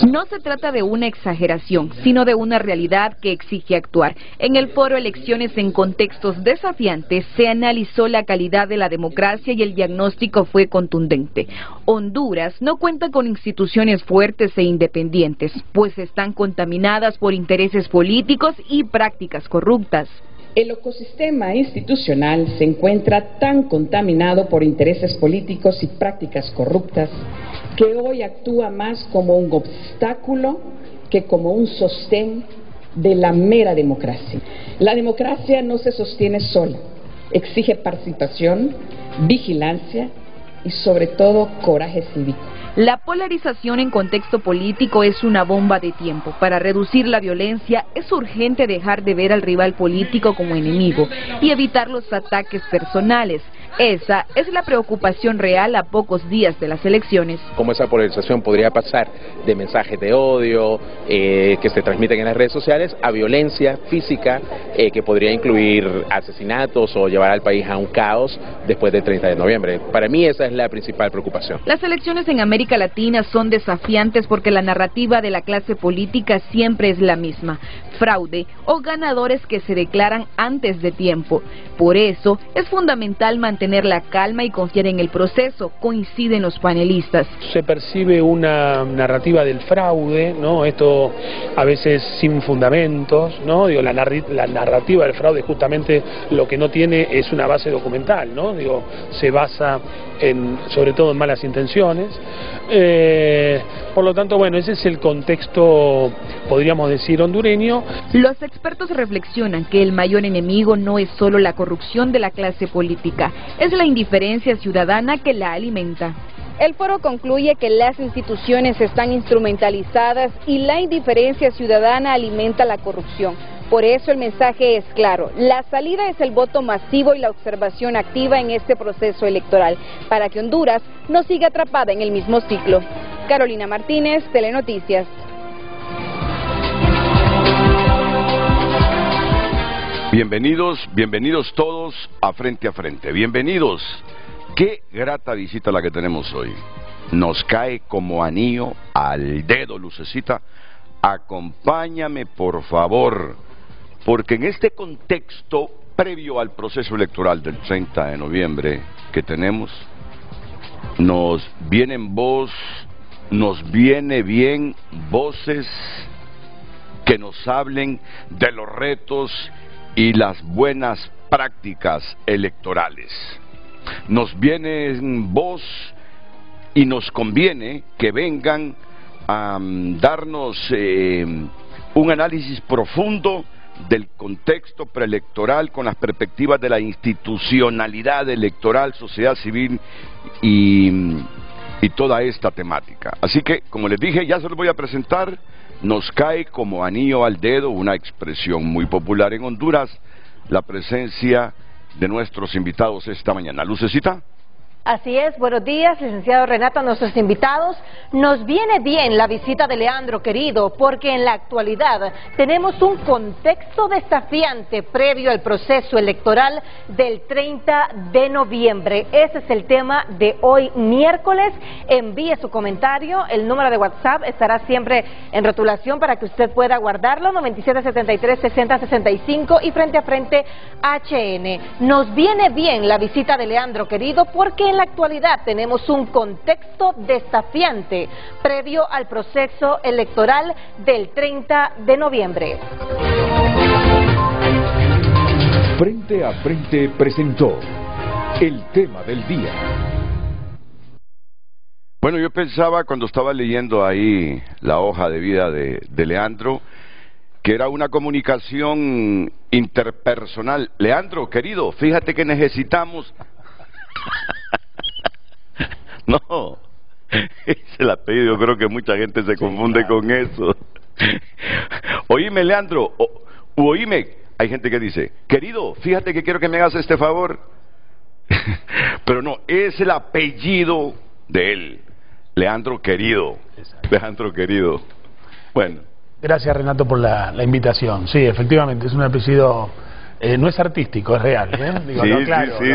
No se trata de una exageración, sino de una realidad que exige actuar. En el foro Elecciones en Contextos Desafiantes se analizó la calidad de la democracia y el diagnóstico fue contundente. Honduras no cuenta con instituciones fuertes e independientes, pues están contaminadas por intereses políticos y prácticas corruptas. El ecosistema institucional se encuentra tan contaminado por intereses políticos y prácticas corruptas que hoy actúa más como un obstáculo que como un sostén de la mera democracia. La democracia no se sostiene sola, exige participación, vigilancia y sobre todo coraje cívico. La polarización en contexto político es una bomba de tiempo. Para reducir la violencia es urgente dejar de ver al rival político como enemigo y evitar los ataques personales. Esa es la preocupación real a pocos días de las elecciones. Cómo esa polarización podría pasar de mensajes de odio que se transmiten en las redes sociales a violencia física que podría incluir asesinatos o llevar al país a un caos después del 30 de noviembre. Para mí esa es la principal preocupación. Las elecciones en América Latina son desafiantes porque la narrativa de la clase política siempre es la misma: fraude o ganadores que se declaran antes de tiempo. Por eso es fundamental mantener la calma y confiar en el proceso, coinciden los panelistas. Se percibe una narrativa del fraude, ¿no? Esto a veces sin fundamentos, ¿no? Digo, la narrativa del fraude justamente lo que no tiene es una base documental, ¿no? Digo, se basa sobre todo en malas intenciones. Por lo tanto, bueno, ese es el contexto, podríamos decir, hondureño. Los expertos reflexionan que el mayor enemigo no es solo la corrupción de la clase política, es la indiferencia ciudadana que la alimenta. El foro concluye que las instituciones están instrumentalizadas y la indiferencia ciudadana alimenta la corrupción. Por eso el mensaje es claro: la salida es el voto masivo y la observación activa en este proceso electoral, para que Honduras no siga atrapada en el mismo ciclo. Carolina Martínez, Telenoticias. Bienvenidos todos a Frente a Frente. Bienvenidos. Qué grata visita la que tenemos hoy. Nos cae como anillo al dedo, Lucecita. Acompáñame, por favor, porque en este contexto previo al proceso electoral del 30 de noviembre que tenemos, nos viene bien voces que nos hablen de los retos y las buenas prácticas electorales. Nos viene en voz y nos conviene que vengan a darnos un análisis profundo del contexto preelectoral con las perspectivas de la institucionalidad electoral, sociedad civil y toda esta temática. Así que, como les dije, ya se los voy a presentar. Nos cae como anillo al dedo, una expresión muy popular en Honduras, la presencia de nuestros invitados esta mañana. Lucecita. Así es, buenos días, licenciado Renato, a nuestros invitados. Nos viene bien la visita de Leandro Querido, porque en la actualidad tenemos un contexto desafiante previo al proceso electoral del 30 de noviembre. Ese es el tema de hoy miércoles. Envíe su comentario, el número de WhatsApp estará siempre en rotulación para que usted pueda guardarlo, 9773-6065 y Frente a Frente HN. Nos viene bien la visita de Leandro Querido porque en la actualidad tenemos un contexto desafiante previo al proceso electoral del 30 de noviembre. Frente a Frente presentó el tema del día. Bueno, yo pensaba cuando estaba leyendo ahí la hoja de vida de Leandro que era una comunicación interpersonal. Leandro, querido, fíjate que necesitamos... No, es el apellido, yo creo que mucha gente se confunde con eso. Oíme, Leandro, oíme, hay gente que dice, querido, fíjate que quiero que me hagas este favor. Pero no, es el apellido de él, Leandro Querido. Leandro Querido. Bueno. Gracias, Renato, por la invitación. Sí, efectivamente, es un apellido, no es artístico, es real. Digo, sí, lo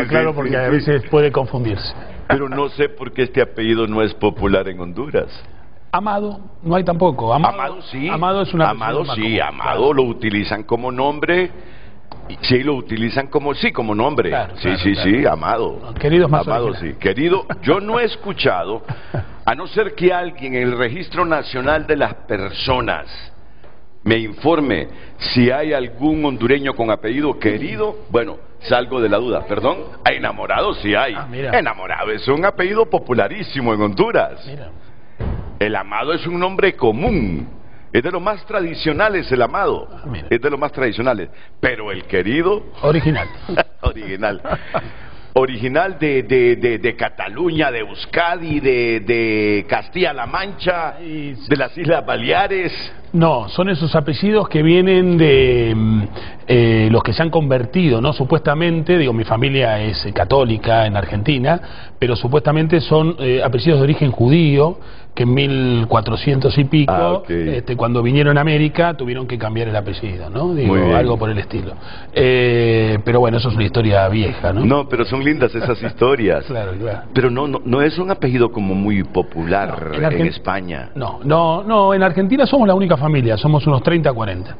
aclaro porque a veces puede confundirse. Pero no sé por qué este apellido no es popular en Honduras. Amado, no hay tampoco. Amado sí. Amado es una Amado sí, común, Amado claro. lo utilizan como nombre. Sí, lo utilizan como nombre. Claro, sí, claro, sí, claro. sí, Amado. Querido es más Amado, original. sí. Querido, yo no he escuchado, a no ser que alguien en el Registro Nacional de las Personas me informe si hay algún hondureño con apellido Querido, bueno, salgo de la duda. Perdón, enamorado sí hay. Mira. Enamorado es un apellido popularísimo en Honduras. Mira. El Amado es un nombre común. Es de los más tradicionales el Amado. Mira. Es de los más tradicionales. Pero el Querido... Original. Original. Original de Cataluña, de Euskadi, de Castilla-La Mancha, de las Islas Baleares. No, son esos apellidos que vienen de los que se han convertido, ¿no? Supuestamente, digo, mi familia es católica en Argentina, pero supuestamente son apellidos de origen judío, que en 1400 y pico, okay. Cuando vinieron a América, tuvieron que cambiar el apellido, ¿no? Digo, algo por el estilo. Pero bueno, eso es una historia vieja, ¿no? No, pero son lindas esas historias. Claro, claro. Pero no es un apellido como muy popular No, en España. No, en Argentina somos la única familia, somos unos 30, 40.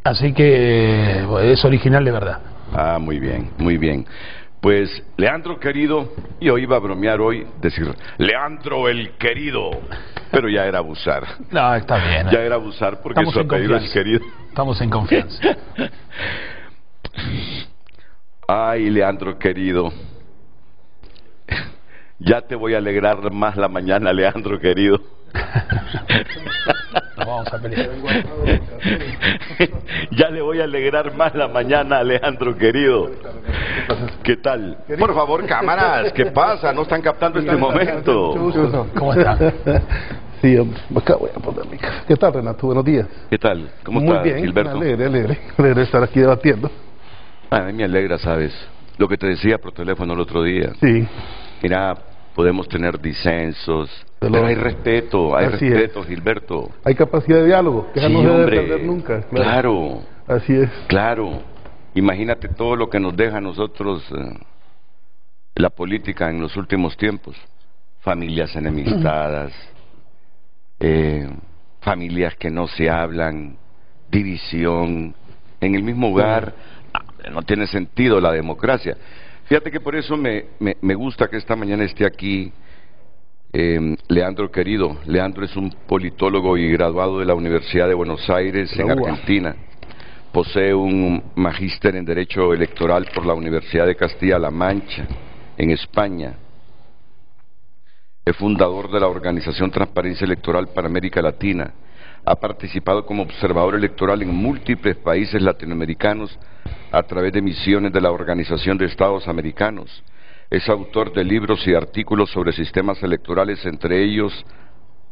Así que es original de verdad. Ah, muy bien, muy bien. Pues, Leandro Querido, yo iba a bromear hoy, decir, Leandro el Querido, pero ya era abusar. No, está bien. Ya era abusar porque Estamos su en apellido es confianza. Querido. Estamos en confianza. Ay, Leandro Querido, ya te voy a alegrar más la mañana, Leandro Querido. Nos vamos a pelear. Ya le voy a alegrar más la mañana a Leandro Querido. ¿Qué tal? Por favor, cámaras, ¿qué pasa? No están captando este momento. ¿Cómo está? Sí, hombre, acá voy a poner mi... ¿Qué tal, Renato? Buenos días. ¿Qué tal? ¿Cómo Muy estás, bien, Gilberto? alegre de estar aquí debatiendo. A mí me alegra, ¿sabes? Lo que te decía por teléfono el otro día. Sí. Mira, podemos tener disensos, Pero pero hay respeto, así es. Gilberto. Hay capacidad de diálogo, que esa Sí, no se debe hombre, perder nunca. claro. Así es. Claro, imagínate todo lo que nos deja a nosotros la política en los últimos tiempos. Familias enemistadas, familias que no se hablan, división, en el mismo hogar. No tiene sentido la democracia. Fíjate que por eso me gusta que esta mañana esté aquí Leandro Querido. Leandro es un politólogo y graduado de la Universidad de Buenos Aires en Argentina. Posee un magíster en Derecho Electoral por la Universidad de Castilla-La Mancha, en España. Es fundador de la Organización Transparencia Electoral para América Latina. Ha participado como observador electoral en múltiples países latinoamericanos a través de misiones de la Organización de Estados Americanos. Es autor de libros y artículos sobre sistemas electorales, entre ellos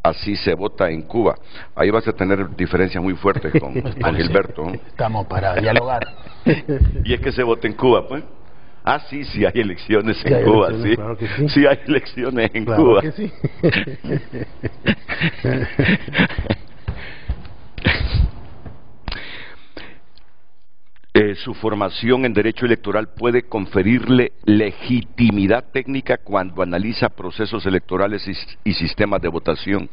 Así se vota en Cuba. Ahí vas a tener diferencias muy fuertes con Gilberto, ¿no? Estamos para dialogar. Y es que se vota en Cuba, pues. Ah, sí, sí hay elecciones Sí en hay Cuba, elecciones, sí. claro que sí. Sí hay elecciones en Claro Cuba. que sí. Su formación en Derecho Electoral puede conferirle legitimidad técnica cuando analiza procesos electorales y sistemas de votación.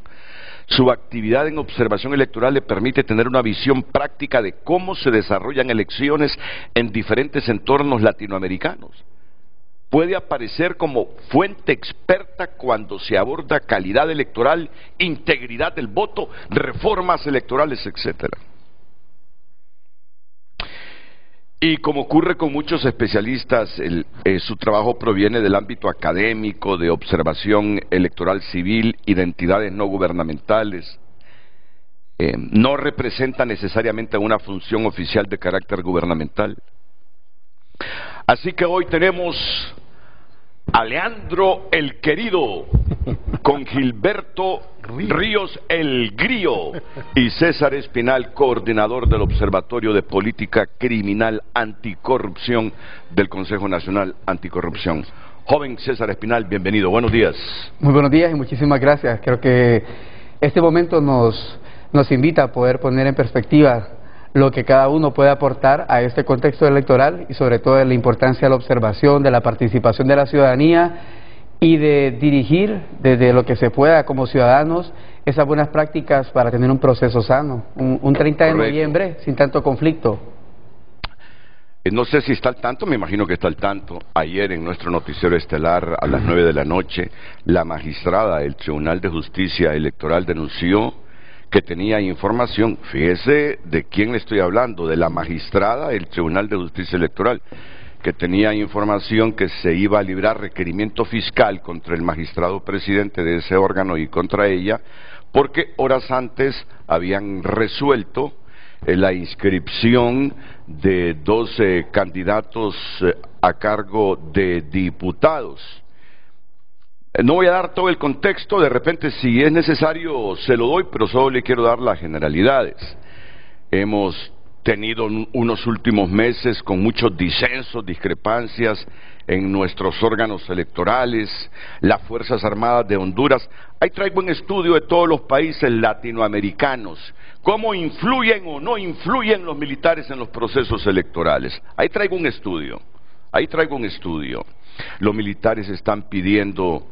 Su actividad en observación electoral le permite tener una visión práctica de cómo se desarrollan elecciones en diferentes entornos latinoamericanos. Puede aparecer como fuente experta cuando se aborda calidad electoral, integridad del voto, reformas electorales, etcétera. Y como ocurre con muchos especialistas, su trabajo proviene del ámbito académico, de observación electoral civil y de entidades no gubernamentales. No representa necesariamente una función oficial de carácter gubernamental. Así que hoy tenemos a Leandro el Querido, con Gilberto Ríos el Grío y César Espinal, coordinador del Observatorio de Política Criminal Anticorrupción del Consejo Nacional Anticorrupción. Joven César Espinal, bienvenido, buenos días. Muy buenos días y muchísimas gracias. Creo que este momento nos invita a poder poner en perspectiva lo que cada uno puede aportar a este contexto electoral y sobre todo de la importancia de la observación, de la participación de la ciudadanía y de dirigir desde lo que se pueda como ciudadanos esas buenas prácticas para tener un proceso sano, un 30 de Correcto. noviembre sin tanto conflicto. No sé si está al tanto, me imagino que está al tanto. Ayer en nuestro noticiero estelar a las 9 de la noche, la magistrada del Tribunal de Justicia Electoral denunció que tenía información, fíjese de quién le estoy hablando, de la magistrada del Tribunal de Justicia Electoral, que tenía información que se iba a librar requerimiento fiscal contra el magistrado presidente de ese órgano y contra ella, porque horas antes habían resuelto la inscripción de 12 candidatos a cargo de diputados. No voy a dar todo el contexto, de repente si es necesario se lo doy, pero solo le quiero dar las generalidades. Hemos tenido unos últimos meses con muchos disensos, discrepancias en nuestros órganos electorales, las Fuerzas Armadas de Honduras. Ahí traigo un estudio de todos los países latinoamericanos, cómo influyen o no influyen los militares en los procesos electorales. Ahí traigo un estudio. Los militares están pidiendo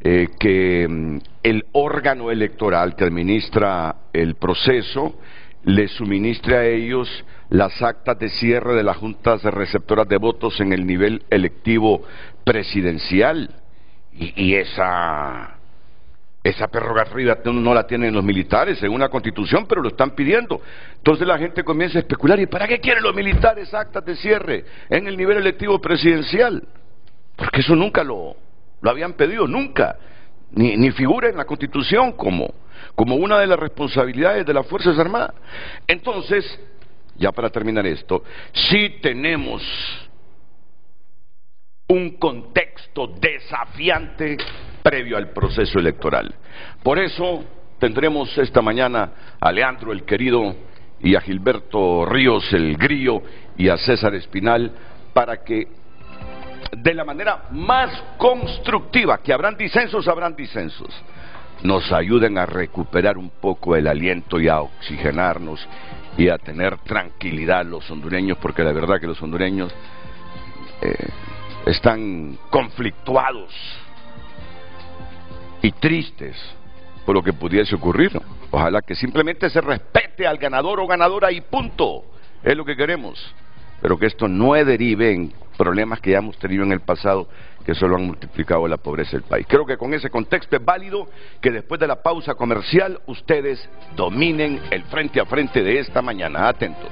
que el órgano electoral que administra el proceso les suministre a ellos las actas de cierre de las juntas receptoras de votos en el nivel electivo presidencial. Y esa prerrogativa no la tienen los militares según la Constitución, pero lo están pidiendo. Entonces la gente comienza a especular, ¿y para qué quieren los militares actas de cierre en el nivel electivo presidencial? Porque eso nunca lo habían pedido, nunca, ni figura en la Constitución como una de las responsabilidades de las Fuerzas Armadas. Entonces, ya para terminar esto, sí tenemos un contexto desafiante previo al proceso electoral. Por eso tendremos esta mañana a Leandro el Querido y a Gilberto Ríos el Grillo y a César Espinal para que de la manera más constructiva, que habrán disensos, nos ayuden a recuperar un poco el aliento y a oxigenarnos y a tener tranquilidad los hondureños, porque la verdad que los hondureños están conflictuados y tristes por lo que pudiese ocurrir. Ojalá que simplemente se respete al ganador o ganadora y punto, es lo que queremos, pero que esto no derive en problemas que ya hemos tenido en el pasado, que solo han multiplicado la pobreza del país. Creo que con ese contexto es válido que después de la pausa comercial ustedes dominen el frente a frente de esta mañana. Atentos.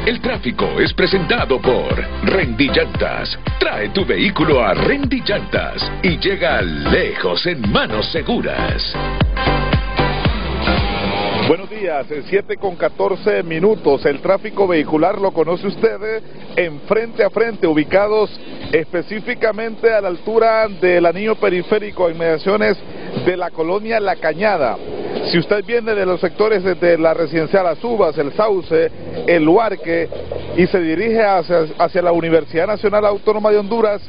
El tráfico es presentado por Rendy Llantas. Trae tu vehículo a Rendy Llantas y llega lejos en manos seguras. Buenos días, 7:14. El tráfico vehicular lo conoce usted en frente a frente, ubicados específicamente a la altura del anillo periférico, inmediaciones de la colonia La Cañada. Si usted viene de los sectores de la residencial Las Uvas, el Sauce, el Huarque y se dirige hacia la Universidad Nacional Autónoma de Honduras,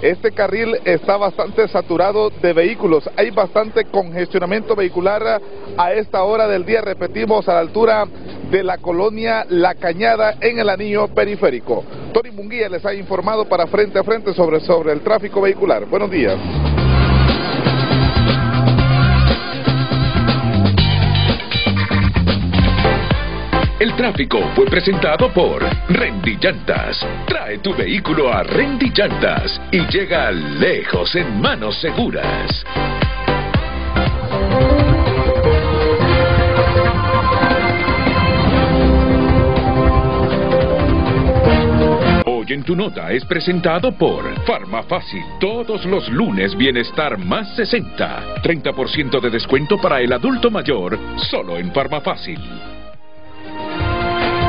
este carril está bastante saturado de vehículos, hay bastante congestionamiento vehicular a esta hora del día, repetimos, a la altura de la colonia La Cañada en el anillo periférico. Tony Munguía les ha informado para Frente a Frente sobre el tráfico vehicular. Buenos días. El tráfico fue presentado por Rendy Llantas. Trae tu vehículo a Rendy Llantas y llega lejos en manos seguras. Hoy en tu nota es presentado por Farmafácil. Todos los lunes Bienestar más 60. 30% de descuento para el adulto mayor, solo en Farmafácil.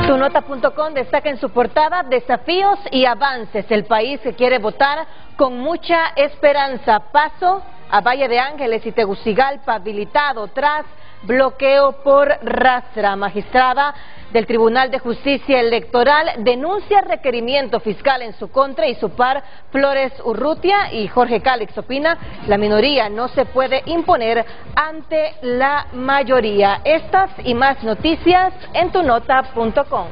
Tunota.com destaca en su portada desafíos y avances. El país que quiere votar con mucha esperanza. Paso a Valle de Ángeles y Tegucigalpa habilitado tras bloqueo por rastra. Magistrada del Tribunal de Justicia Electoral denuncia requerimiento fiscal en su contra y su par Flores Urrutia y Jorge Cálix opina la minoría no se puede imponer ante la mayoría. Estas y más noticias en tunota.com.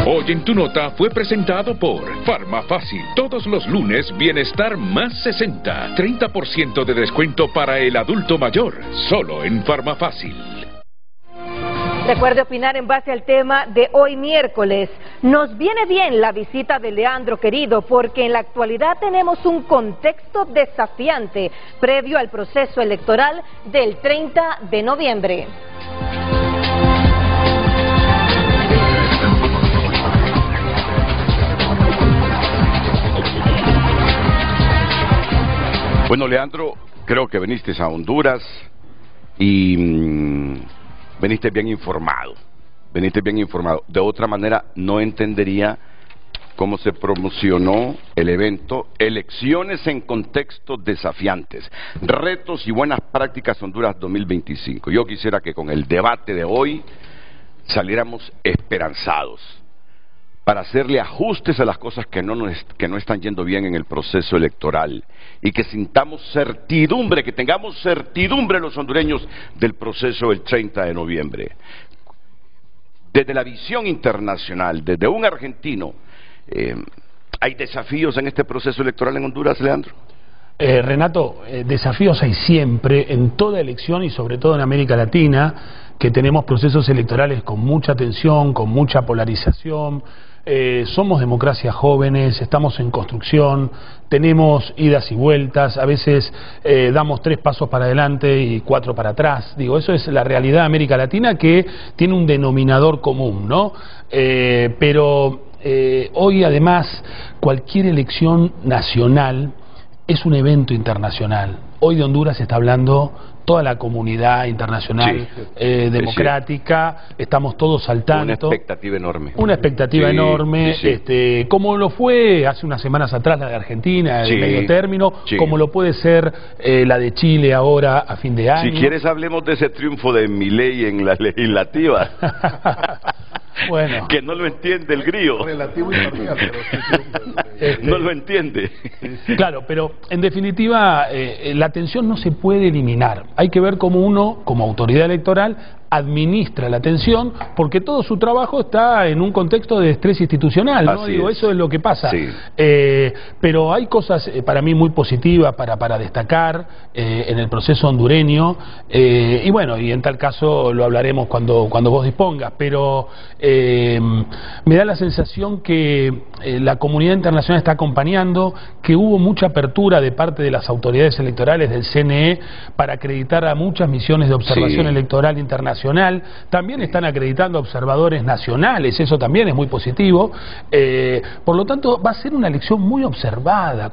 Hoy en tu nota fue presentado por Farmafácil. Todos los lunes, bienestar más 60. 30% de descuento para el adulto mayor. Solo en Farmafácil. Recuerde opinar en base al tema de hoy miércoles. Nos viene bien la visita de Leandro Querido porque en la actualidad tenemos un contexto desafiante previo al proceso electoral del 30 de noviembre. Bueno, Leandro, creo que viniste a Honduras y viniste bien informado. De otra manera, no entendería cómo se promocionó el evento Elecciones en contextos desafiantes, retos y buenas prácticas Honduras 2025. Yo quisiera que con el debate de hoy saliéramos esperanzados para hacerle ajustes a las cosas que no están yendo bien en el proceso electoral y que sintamos certidumbre, que tengamos certidumbre los hondureños del proceso del 30 de noviembre. Desde la visión internacional, desde un argentino, ¿hay desafíos en este proceso electoral en Honduras, Leandro? Renato, desafíos hay siempre en toda elección y sobre todo en América Latina, que tenemos procesos electorales con mucha tensión, con mucha polarización. Somos democracias jóvenes, estamos en construcción, tenemos idas y vueltas, a veces damos 3 pasos para adelante y 4 para atrás. Digo, eso es la realidad de América Latina, que tiene un denominador común, ¿no? Pero hoy además cualquier elección nacional es un evento internacional. Hoy de Honduras se está hablando toda la comunidad internacional democrática, estamos todos al tanto. Una expectativa enorme. Una expectativa enorme, como lo fue hace unas semanas atrás la de Argentina, de medio término, como lo puede ser la de Chile ahora a fin de año. Si quieres hablemos de ese triunfo de Milei en la legislativa. Bueno. Que no lo entiende el grillo. Relativo y parcial, pero no lo entiende. Claro, pero en definitiva la tensión no se puede eliminar. Hay que ver cómo uno, como autoridad electoral, administra la tensión, porque todo su trabajo está en un contexto de estrés institucional, ¿no? Digo, eso es lo que pasa. Pero hay cosas para mí muy positivas para destacar en el proceso hondureño, y bueno, y en tal caso lo hablaremos cuando vos dispongas, pero me da la sensación que la comunidad internacional está acompañando, que hubo mucha apertura de parte de las autoridades electorales del CNE para acreditar a muchas misiones de observación electoral internacional. También están acreditando observadores nacionales, eso también es muy positivo. Por lo tanto, va a ser una elección muy observada.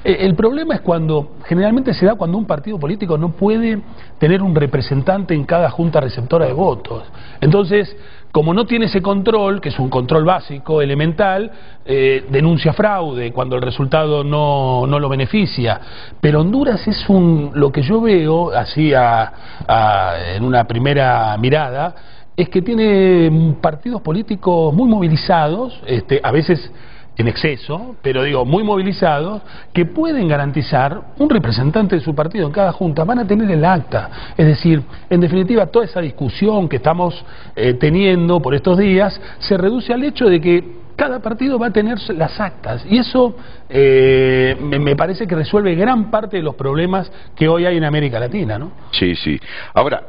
El problema es cuando, generalmente se da cuando un partido político no puede tener un representante en cada junta receptora de votos. Entonces, como no tiene ese control, que es un control básico, elemental, denuncia fraude cuando el resultado no lo beneficia. Pero Honduras es lo que yo veo, así en una primera mirada, es que tiene partidos políticos muy movilizados, a veces en exceso, pero digo, muy movilizados, que pueden garantizar un representante de su partido en cada junta, van a tener el acta. Es decir, en definitiva, toda esa discusión que estamos teniendo por estos días se reduce al hecho de que cada partido va a tener las actas, y eso me parece que resuelve gran parte de los problemas que hoy hay en América Latina, ¿no? Sí. Ahora,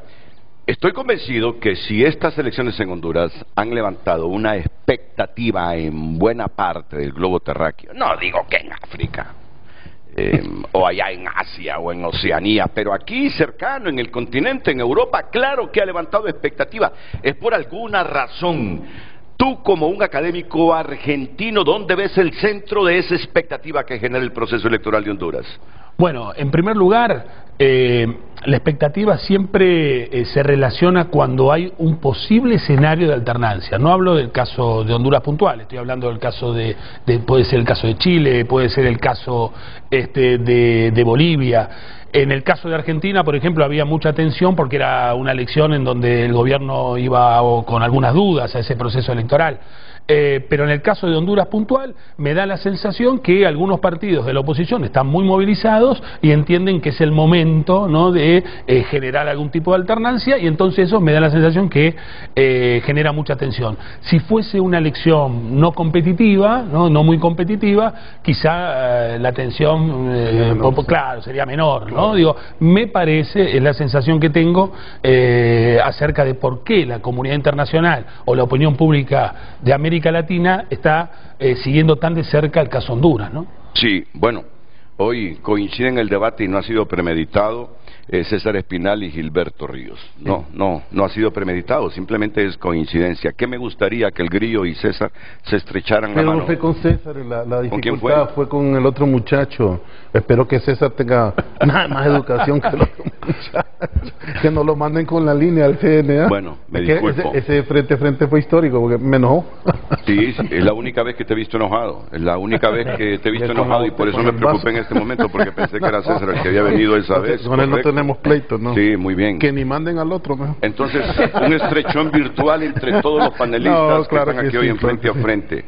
estoy convencido que si estas elecciones en Honduras han levantado una expectativa en buena parte del globo terráqueo, no digo que en África, o allá en Asia o en Oceanía, pero aquí cercano, en el continente, en Europa, claro que ha levantado expectativa, es por alguna razón. Tú, como un académico argentino, ¿dónde ves el centro de esa expectativa que genera el proceso electoral de Honduras? Bueno, en primer lugar, la expectativa siempre se relaciona cuando hay un posible escenario de alternancia. No hablo del caso de Honduras puntual, estoy hablando del caso puede ser el caso de Chile, puede ser el caso de Bolivia. En el caso de Argentina, por ejemplo, había mucha tensión porque era una elección en donde el gobierno iba con algunas dudas a ese proceso electoral. Pero en el caso de Honduras puntual, me da la sensación que algunos partidos de la oposición están muy movilizados y entienden que es el momento, ¿no?, de generar algún tipo de alternancia, y entonces eso me da la sensación que genera mucha tensión. Si fuese una elección no competitiva, no muy competitiva, quizá la tensión, claro, sería menor, ¿no? Digo, me parece, es la sensación que tengo acerca de por qué la comunidad internacional o la opinión pública de América Latina está siguiendo tan de cerca el caso Honduras, ¿no? Sí, bueno, hoy coinciden el debate y no ha sido premeditado César Espinal y Gilberto Ríos. No ha sido premeditado, simplemente es coincidencia. ¿Qué me gustaría que el Grillo y César se estrecharan la mano? Pero no fue con César, la ¿Con quién dificultad fue con el otro muchacho. Espero que César tenga más educación que el otro muchacho. Que no lo manden con la línea al CNA. Bueno, me disculpo. Ese frente a frente fue histórico, porque me enojó. Sí, es la única vez que te he visto enojado. Es la única vez que te he visto enojado, y por eso me preocupé en este momento, porque pensé que era César el que había venido esa vez. Con él no tenemos pleito, ¿no? Sí, muy bien. Que ni manden al otro, ¿no? Entonces, un estrechón virtual entre todos los panelistas que están aquí hoy en frente a frente.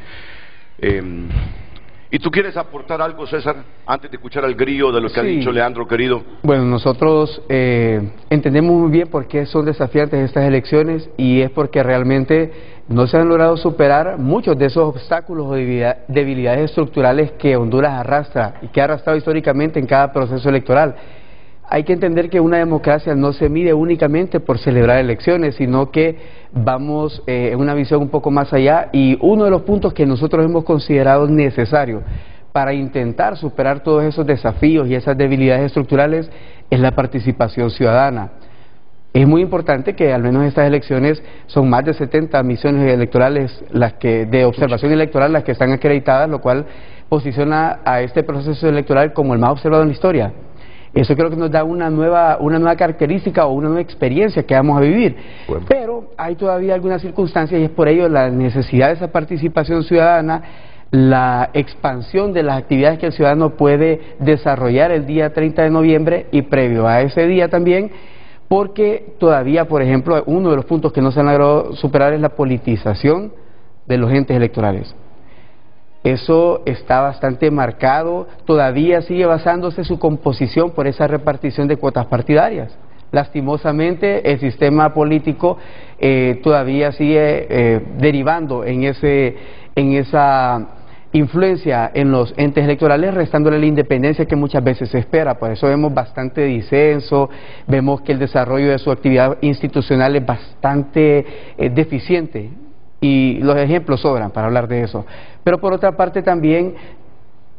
¿Y tú quieres aportar algo, César, antes de escuchar al Grillo de lo que ha dicho Leandro, querido? Bueno, nosotros entendemos muy bien por qué son desafiantes estas elecciones, y es porque realmente no se han logrado superar muchos de esos obstáculos o debilidades estructurales que Honduras arrastra y que ha arrastrado históricamente en cada proceso electoral. Hay que entender que una democracia no se mide únicamente por celebrar elecciones, sino que vamos en una visión un poco más allá, y uno de los puntos que nosotros hemos considerado necesario para intentar superar todos esos desafíos y esas debilidades estructurales es la participación ciudadana. Es muy importante que al menos estas elecciones son más de 70 misiones electorales de observación electoral las que están acreditadas, lo cual posiciona a este proceso electoral como el más observado en la historia. Eso creo que nos da una nueva característica o una nueva experiencia que vamos a vivir. Bueno. Pero hay todavía algunas circunstancias, y es por ello la necesidad de esa participación ciudadana, la expansión de las actividades que el ciudadano puede desarrollar el día 30 de noviembre y previo a ese día también, porque todavía, por ejemplo, uno de los puntos que no se han logrado superar es la politización de los entes electorales. Eso está bastante marcado, todavía sigue basándose su composición por esa repartición de cuotas partidarias. Lastimosamente, el sistema político todavía sigue derivando en esa influencia en los entes electorales, restándole la independencia que muchas veces se espera. Por eso vemos bastante disenso, vemos que el desarrollo de su actividad institucional es bastante deficiente. Y los ejemplos sobran para hablar de eso. Pero por otra parte también,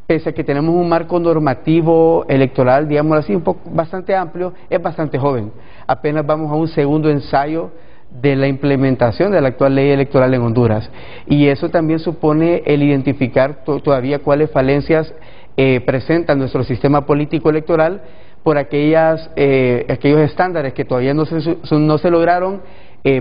pese a que tenemos un marco normativo electoral, digamos así, bastante amplio, es bastante joven. Apenas vamos a un segundo ensayo de la implementación de la actual ley electoral en Honduras. Y eso también supone el identificar todavía cuáles falencias presenta nuestro sistema político electoral por aquellos estándares que todavía no se lograron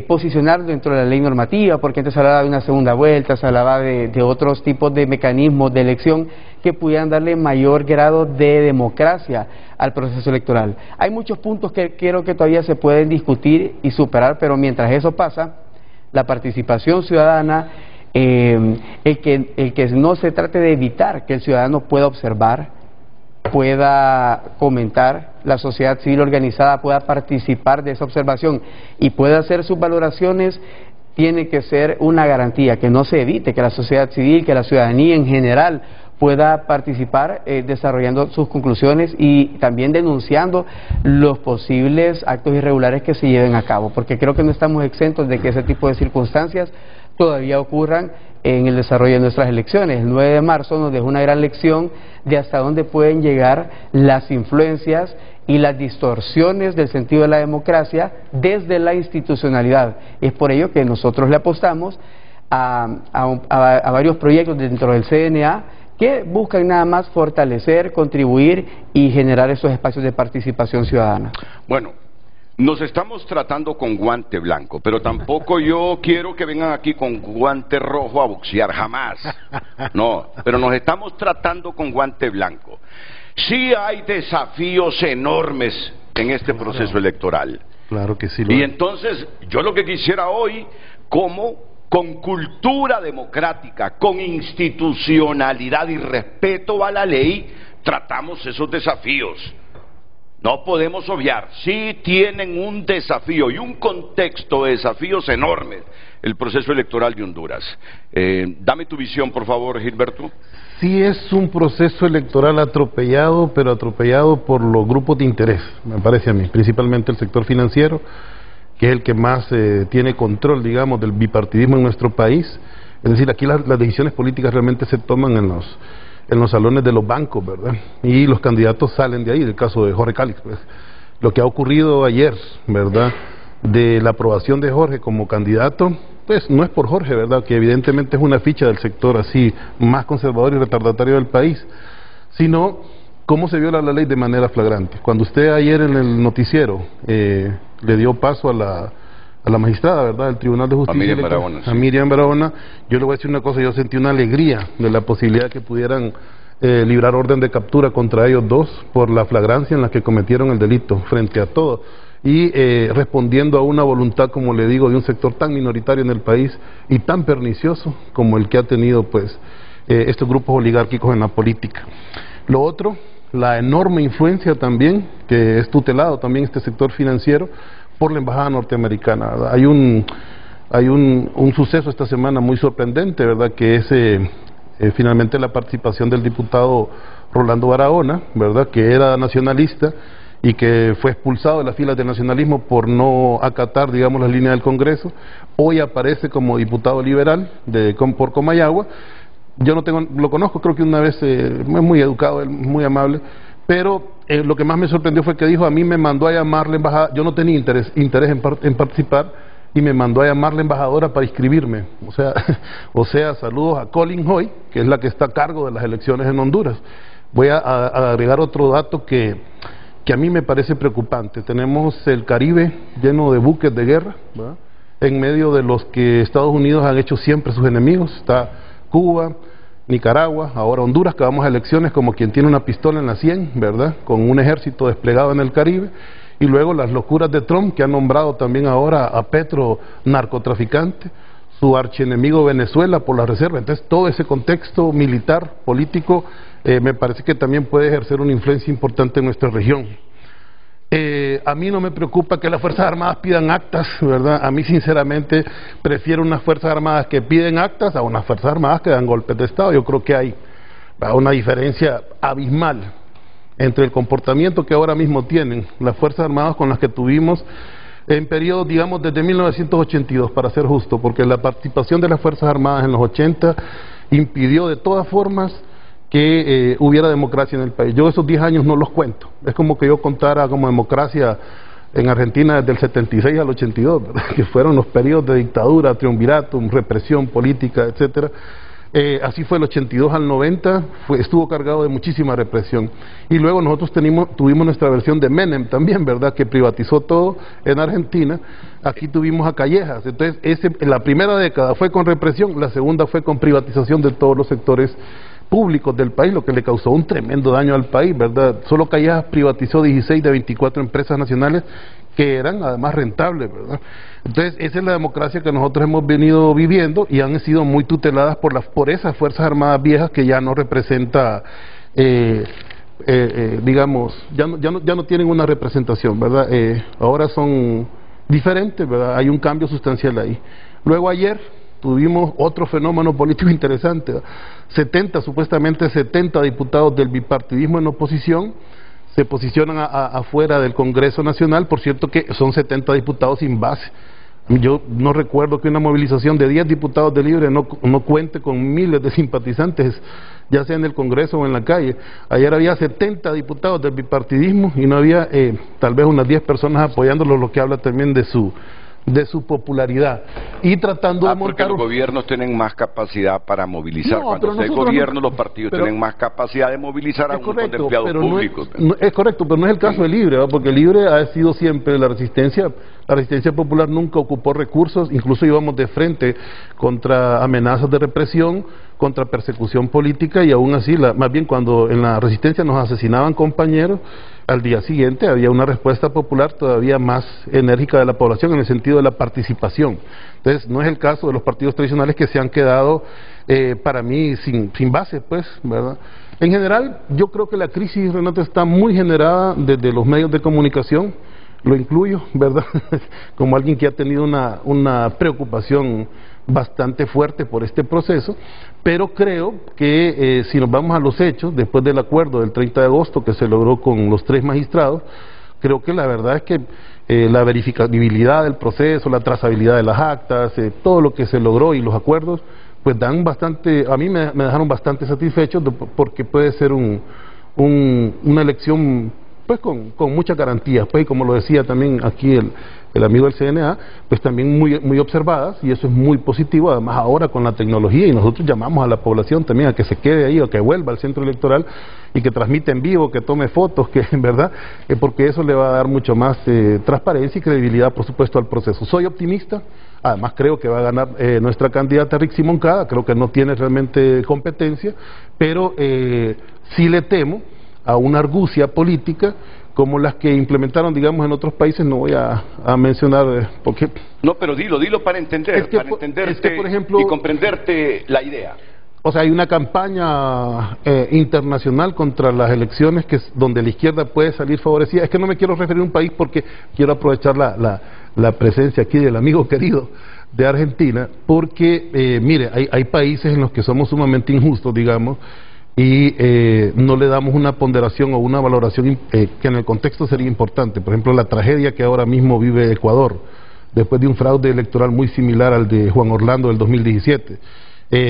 posicionar dentro de la ley normativa, porque antes se hablaba de una segunda vuelta, se hablaba de otros tipos de mecanismos de elección que pudieran darle mayor grado de democracia al proceso electoral. Hay muchos puntos que creo que todavía se pueden discutir y superar, pero mientras eso pasa, la participación ciudadana, el que no se trate de evitar que el ciudadano pueda observar, pueda comentar, la sociedad civil organizada pueda participar de esa observación y pueda hacer sus valoraciones, tiene que ser una garantía, que no se evite que la sociedad civil, que la ciudadanía en general pueda participar desarrollando sus conclusiones y también denunciando los posibles actos irregulares que se lleven a cabo, porque creo que no estamos exentos de que ese tipo de circunstancias todavía ocurran en el desarrollo de nuestras elecciones. El 9 de marzo nos dejó una gran lección de hasta dónde pueden llegar las influencias y las distorsiones del sentido de la democracia desde la institucionalidad. Es por ello que nosotros le apostamos a varios proyectos dentro del CNA que buscan nada más fortalecer, contribuir y generar esos espacios de participación ciudadana. Bueno, nos estamos tratando con guante blanco, pero tampoco yo quiero que vengan aquí con guante rojo a boxear, jamás. No, pero nos estamos tratando con guante blanco. Sí hay desafíos enormes en este proceso electoral. Claro que sí. Y entonces, yo lo que quisiera hoy, como con cultura democrática, con institucionalidad y respeto a la ley, tratamos esos desafíos. No podemos obviar, sí tienen un desafío y un contexto de desafíos enormes el proceso electoral de Honduras. Dame tu visión, por favor, Gilberto. Sí es un proceso electoral atropellado, pero atropellado por los grupos de interés, me parece a mí, principalmente el sector financiero, que es el que más tiene control, digamos, del bipartidismo en nuestro país. Es decir, aquí las decisiones políticas realmente se toman en los salones de los bancos, ¿verdad? Y los candidatos salen de ahí, el caso de Jorge Calix, pues. Lo que ha ocurrido ayer, ¿verdad?, de la aprobación de Jorge como candidato, pues no es por Jorge, ¿verdad?, que evidentemente es una ficha del sector así más conservador y retardatario del país, sino cómo se viola la ley de manera flagrante. Cuando usted ayer en el noticiero le dio paso a la magistrada, ¿verdad?, del Tribunal de Justicia, a Miriam Barahona, yo le voy a decir una cosa, yo sentí una alegría de la posibilidad de que pudieran librar orden de captura contra ellos dos por la flagrancia en la que cometieron el delito frente a todo, y respondiendo a una voluntad, como le digo, de un sector tan minoritario en el país y tan pernicioso como el que ha tenido pues estos grupos oligárquicos en la política. Lo otro, la enorme influencia también, que es tutelado también este sector financiero, por la embajada norteamericana, ¿verdad? Hay un suceso esta semana muy sorprendente, ¿verdad?, que es finalmente la participación del diputado Rolando Barahona, ¿verdad?, que era nacionalista y que fue expulsado de las filas del nacionalismo por no acatar, digamos, las líneas del Congreso. Hoy aparece como diputado liberal por Comayagua. Yo lo conozco, creo que una vez, es muy educado, muy amable, pero lo que más me sorprendió fue que dijo, a mí me mandó a llamar la embajada, yo no tenía interés en participar, y me mandó a llamar la embajadora para inscribirme. O sea, saludos a Colin Hoy, que es la que está a cargo de las elecciones en Honduras. Voy a agregar otro dato que a mí me parece preocupante. Tenemos el Caribe lleno de buques de guerra, ¿verdad?, en medio de los que Estados Unidos han hecho siempre sus enemigos. Está Cuba, Nicaragua, ahora Honduras, que vamos a elecciones como quien tiene una pistola en la sien, ¿verdad?, con un ejército desplegado en el Caribe, y luego las locuras de Trump, que ha nombrado también ahora a Petro narcotraficante, su archienemigo Venezuela por la reserva. Entonces todo ese contexto militar, político, me parece que también puede ejercer una influencia importante en nuestra región. A mí no me preocupa que las Fuerzas Armadas pidan actas, ¿verdad? A mí sinceramente prefiero unas Fuerzas Armadas que piden actas a unas Fuerzas Armadas que dan golpes de Estado. Yo creo que hay una diferencia abismal entre el comportamiento que ahora mismo tienen las Fuerzas Armadas con las que tuvimos en periodos, digamos, desde 1982, para ser justo, porque la participación de las Fuerzas Armadas en los 80 impidió de todas formas que hubiera democracia en el país. Yo esos 10 años no los cuento, es como que yo contara como democracia en Argentina desde el 76 al 82, ¿verdad?, que fueron los periodos de dictadura, triunvirato, represión política, etcétera. Así fue el 82 al 90, estuvo cargado de muchísima represión. Y luego nosotros tuvimos nuestra versión de Menem también, ¿verdad?, que privatizó todo en Argentina. Aquí tuvimos a Callejas. Entonces, la primera década fue con represión, la segunda fue con privatización de todos los sectores públicos del país, lo que le causó un tremendo daño al país, ¿verdad? Solo Callejas privatizó 16 de 24 empresas nacionales que eran además rentables, ¿verdad? Entonces, esa es la democracia que nosotros hemos venido viviendo y han sido muy tuteladas por esas Fuerzas Armadas viejas que ya no representa, digamos, ya no tienen una representación, ¿verdad? Ahora son diferentes, ¿verdad? Hay un cambio sustancial ahí. Luego ayer tuvimos otro fenómeno político interesante, supuestamente 70 diputados del bipartidismo en oposición se posicionan afuera del Congreso Nacional. Por cierto que son 70 diputados sin base. Yo no recuerdo que una movilización de 10 diputados de Libre no cuente con miles de simpatizantes, ya sea en el Congreso o en la calle. Ayer había 70 diputados del bipartidismo y no había tal vez unas 10 personas apoyándolos, lo que habla también de su de su popularidad y tratando de montar... Porque los gobiernos tienen más capacidad para movilizar. No, cuando se gobierno, los partidos pero, tienen más capacidad de movilizar a un montón de empleados públicos. Es correcto, pero no es el caso de Libre, ¿verdad? Porque Libre ha sido siempre la resistencia popular, nunca ocupó recursos, incluso íbamos de frente contra amenazas de represión, contra persecución política, y aún así, más bien cuando en la resistencia nos asesinaban compañeros, al día siguiente había una respuesta popular todavía más enérgica de la población en el sentido de la participación. Entonces, no es el caso de los partidos tradicionales que se han quedado, para mí, sin base, pues, ¿verdad? En general, yo creo que la crisis, Renato, está muy generada desde los medios de comunicación, lo incluyo, ¿verdad? Como alguien que ha tenido una preocupación bastante fuerte por este proceso, pero creo que si nos vamos a los hechos, después del acuerdo del 30 de agosto que se logró con los 3 magistrados, creo que la verdad es que la verificabilidad del proceso, la trazabilidad de las actas, todo lo que se logró y los acuerdos, pues dan bastante, a mí me dejaron bastante satisfecho porque puede ser una elección pues con muchas garantías, pues, y como lo decía también aquí el amigo del CNA, pues también muy observadas, y eso es muy positivo, además ahora con la tecnología, y nosotros llamamos a la población también a que se quede ahí o que vuelva al centro electoral y que transmita en vivo, que tome fotos, que en verdad, porque eso le va a dar mucho más transparencia y credibilidad, por supuesto, al proceso. Soy optimista, además creo que va a ganar nuestra candidata Rixi Moncada, creo que no tiene realmente competencia, pero sí le temo a una argucia política como las que implementaron, digamos, en otros países. No voy a mencionar porque... No, pero dilo para entender, para entenderte por ejemplo, y comprenderte la idea. O sea, hay una campaña internacional contra las elecciones donde la izquierda puede salir favorecida. Es que no me quiero referir a un país porque quiero aprovechar la presencia aquí del amigo querido de Argentina, porque, mire, hay países en los que somos sumamente injustos, digamos, y no le damos una ponderación o una valoración que en el contexto sería importante. Por ejemplo, la tragedia que ahora mismo vive Ecuador, después de un fraude electoral muy similar al de Juan Orlando del 2017.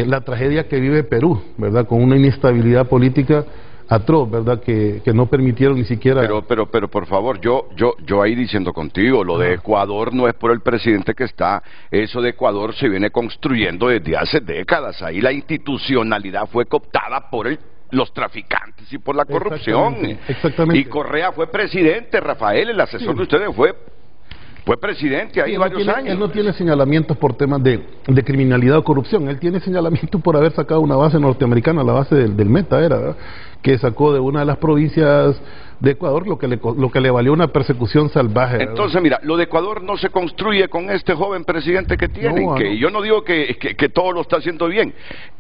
La tragedia que vive Perú, ¿verdad? Con una inestabilidad política atroz, ¿verdad? Que no permitieron ni siquiera... Pero por favor, yo ahí diciendo contigo, lo de Ecuador no es por el presidente que está, eso de Ecuador se viene construyendo desde hace décadas, ahí la institucionalidad fue cooptada por los traficantes y por la corrupción. Exactamente. Y Correa fue presidente, Rafael, el asesor de ustedes fue presidente ahí varios años. Él no tiene señalamientos por temas de criminalidad o corrupción, él tiene señalamientos por haber sacado una base norteamericana, la base del Meta era, ¿verdad? Que sacó de una de las provincias de Ecuador, lo que le valió una persecución salvaje, ¿verdad? Entonces, mira, lo de Ecuador no se construye con este joven presidente que tienen, yo no digo que todo lo está haciendo bien,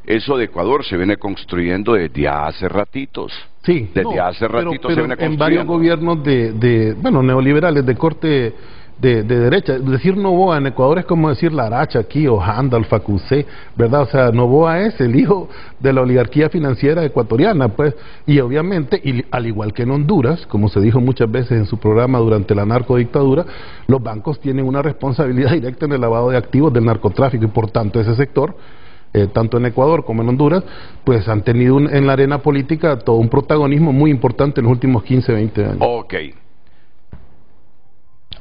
eso de Ecuador se viene construyendo desde hace ratitos. Sí, desde hace ratitos se viene construyendo. En varios gobiernos neoliberales de corte de derecha. Decir Noboa en Ecuador es como decir Laracha aquí, o Handal, Facusé, ¿verdad? O sea, Noboa es el hijo de la oligarquía financiera ecuatoriana, pues, y obviamente, y al igual que en Honduras, como se dijo muchas veces en su programa durante la narcodictadura, los bancos tienen una responsabilidad directa en el lavado de activos del narcotráfico, y por tanto ese sector, tanto en Ecuador como en Honduras, pues han tenido en la arena política todo un protagonismo muy importante en los últimos 15, 20 años. Ok.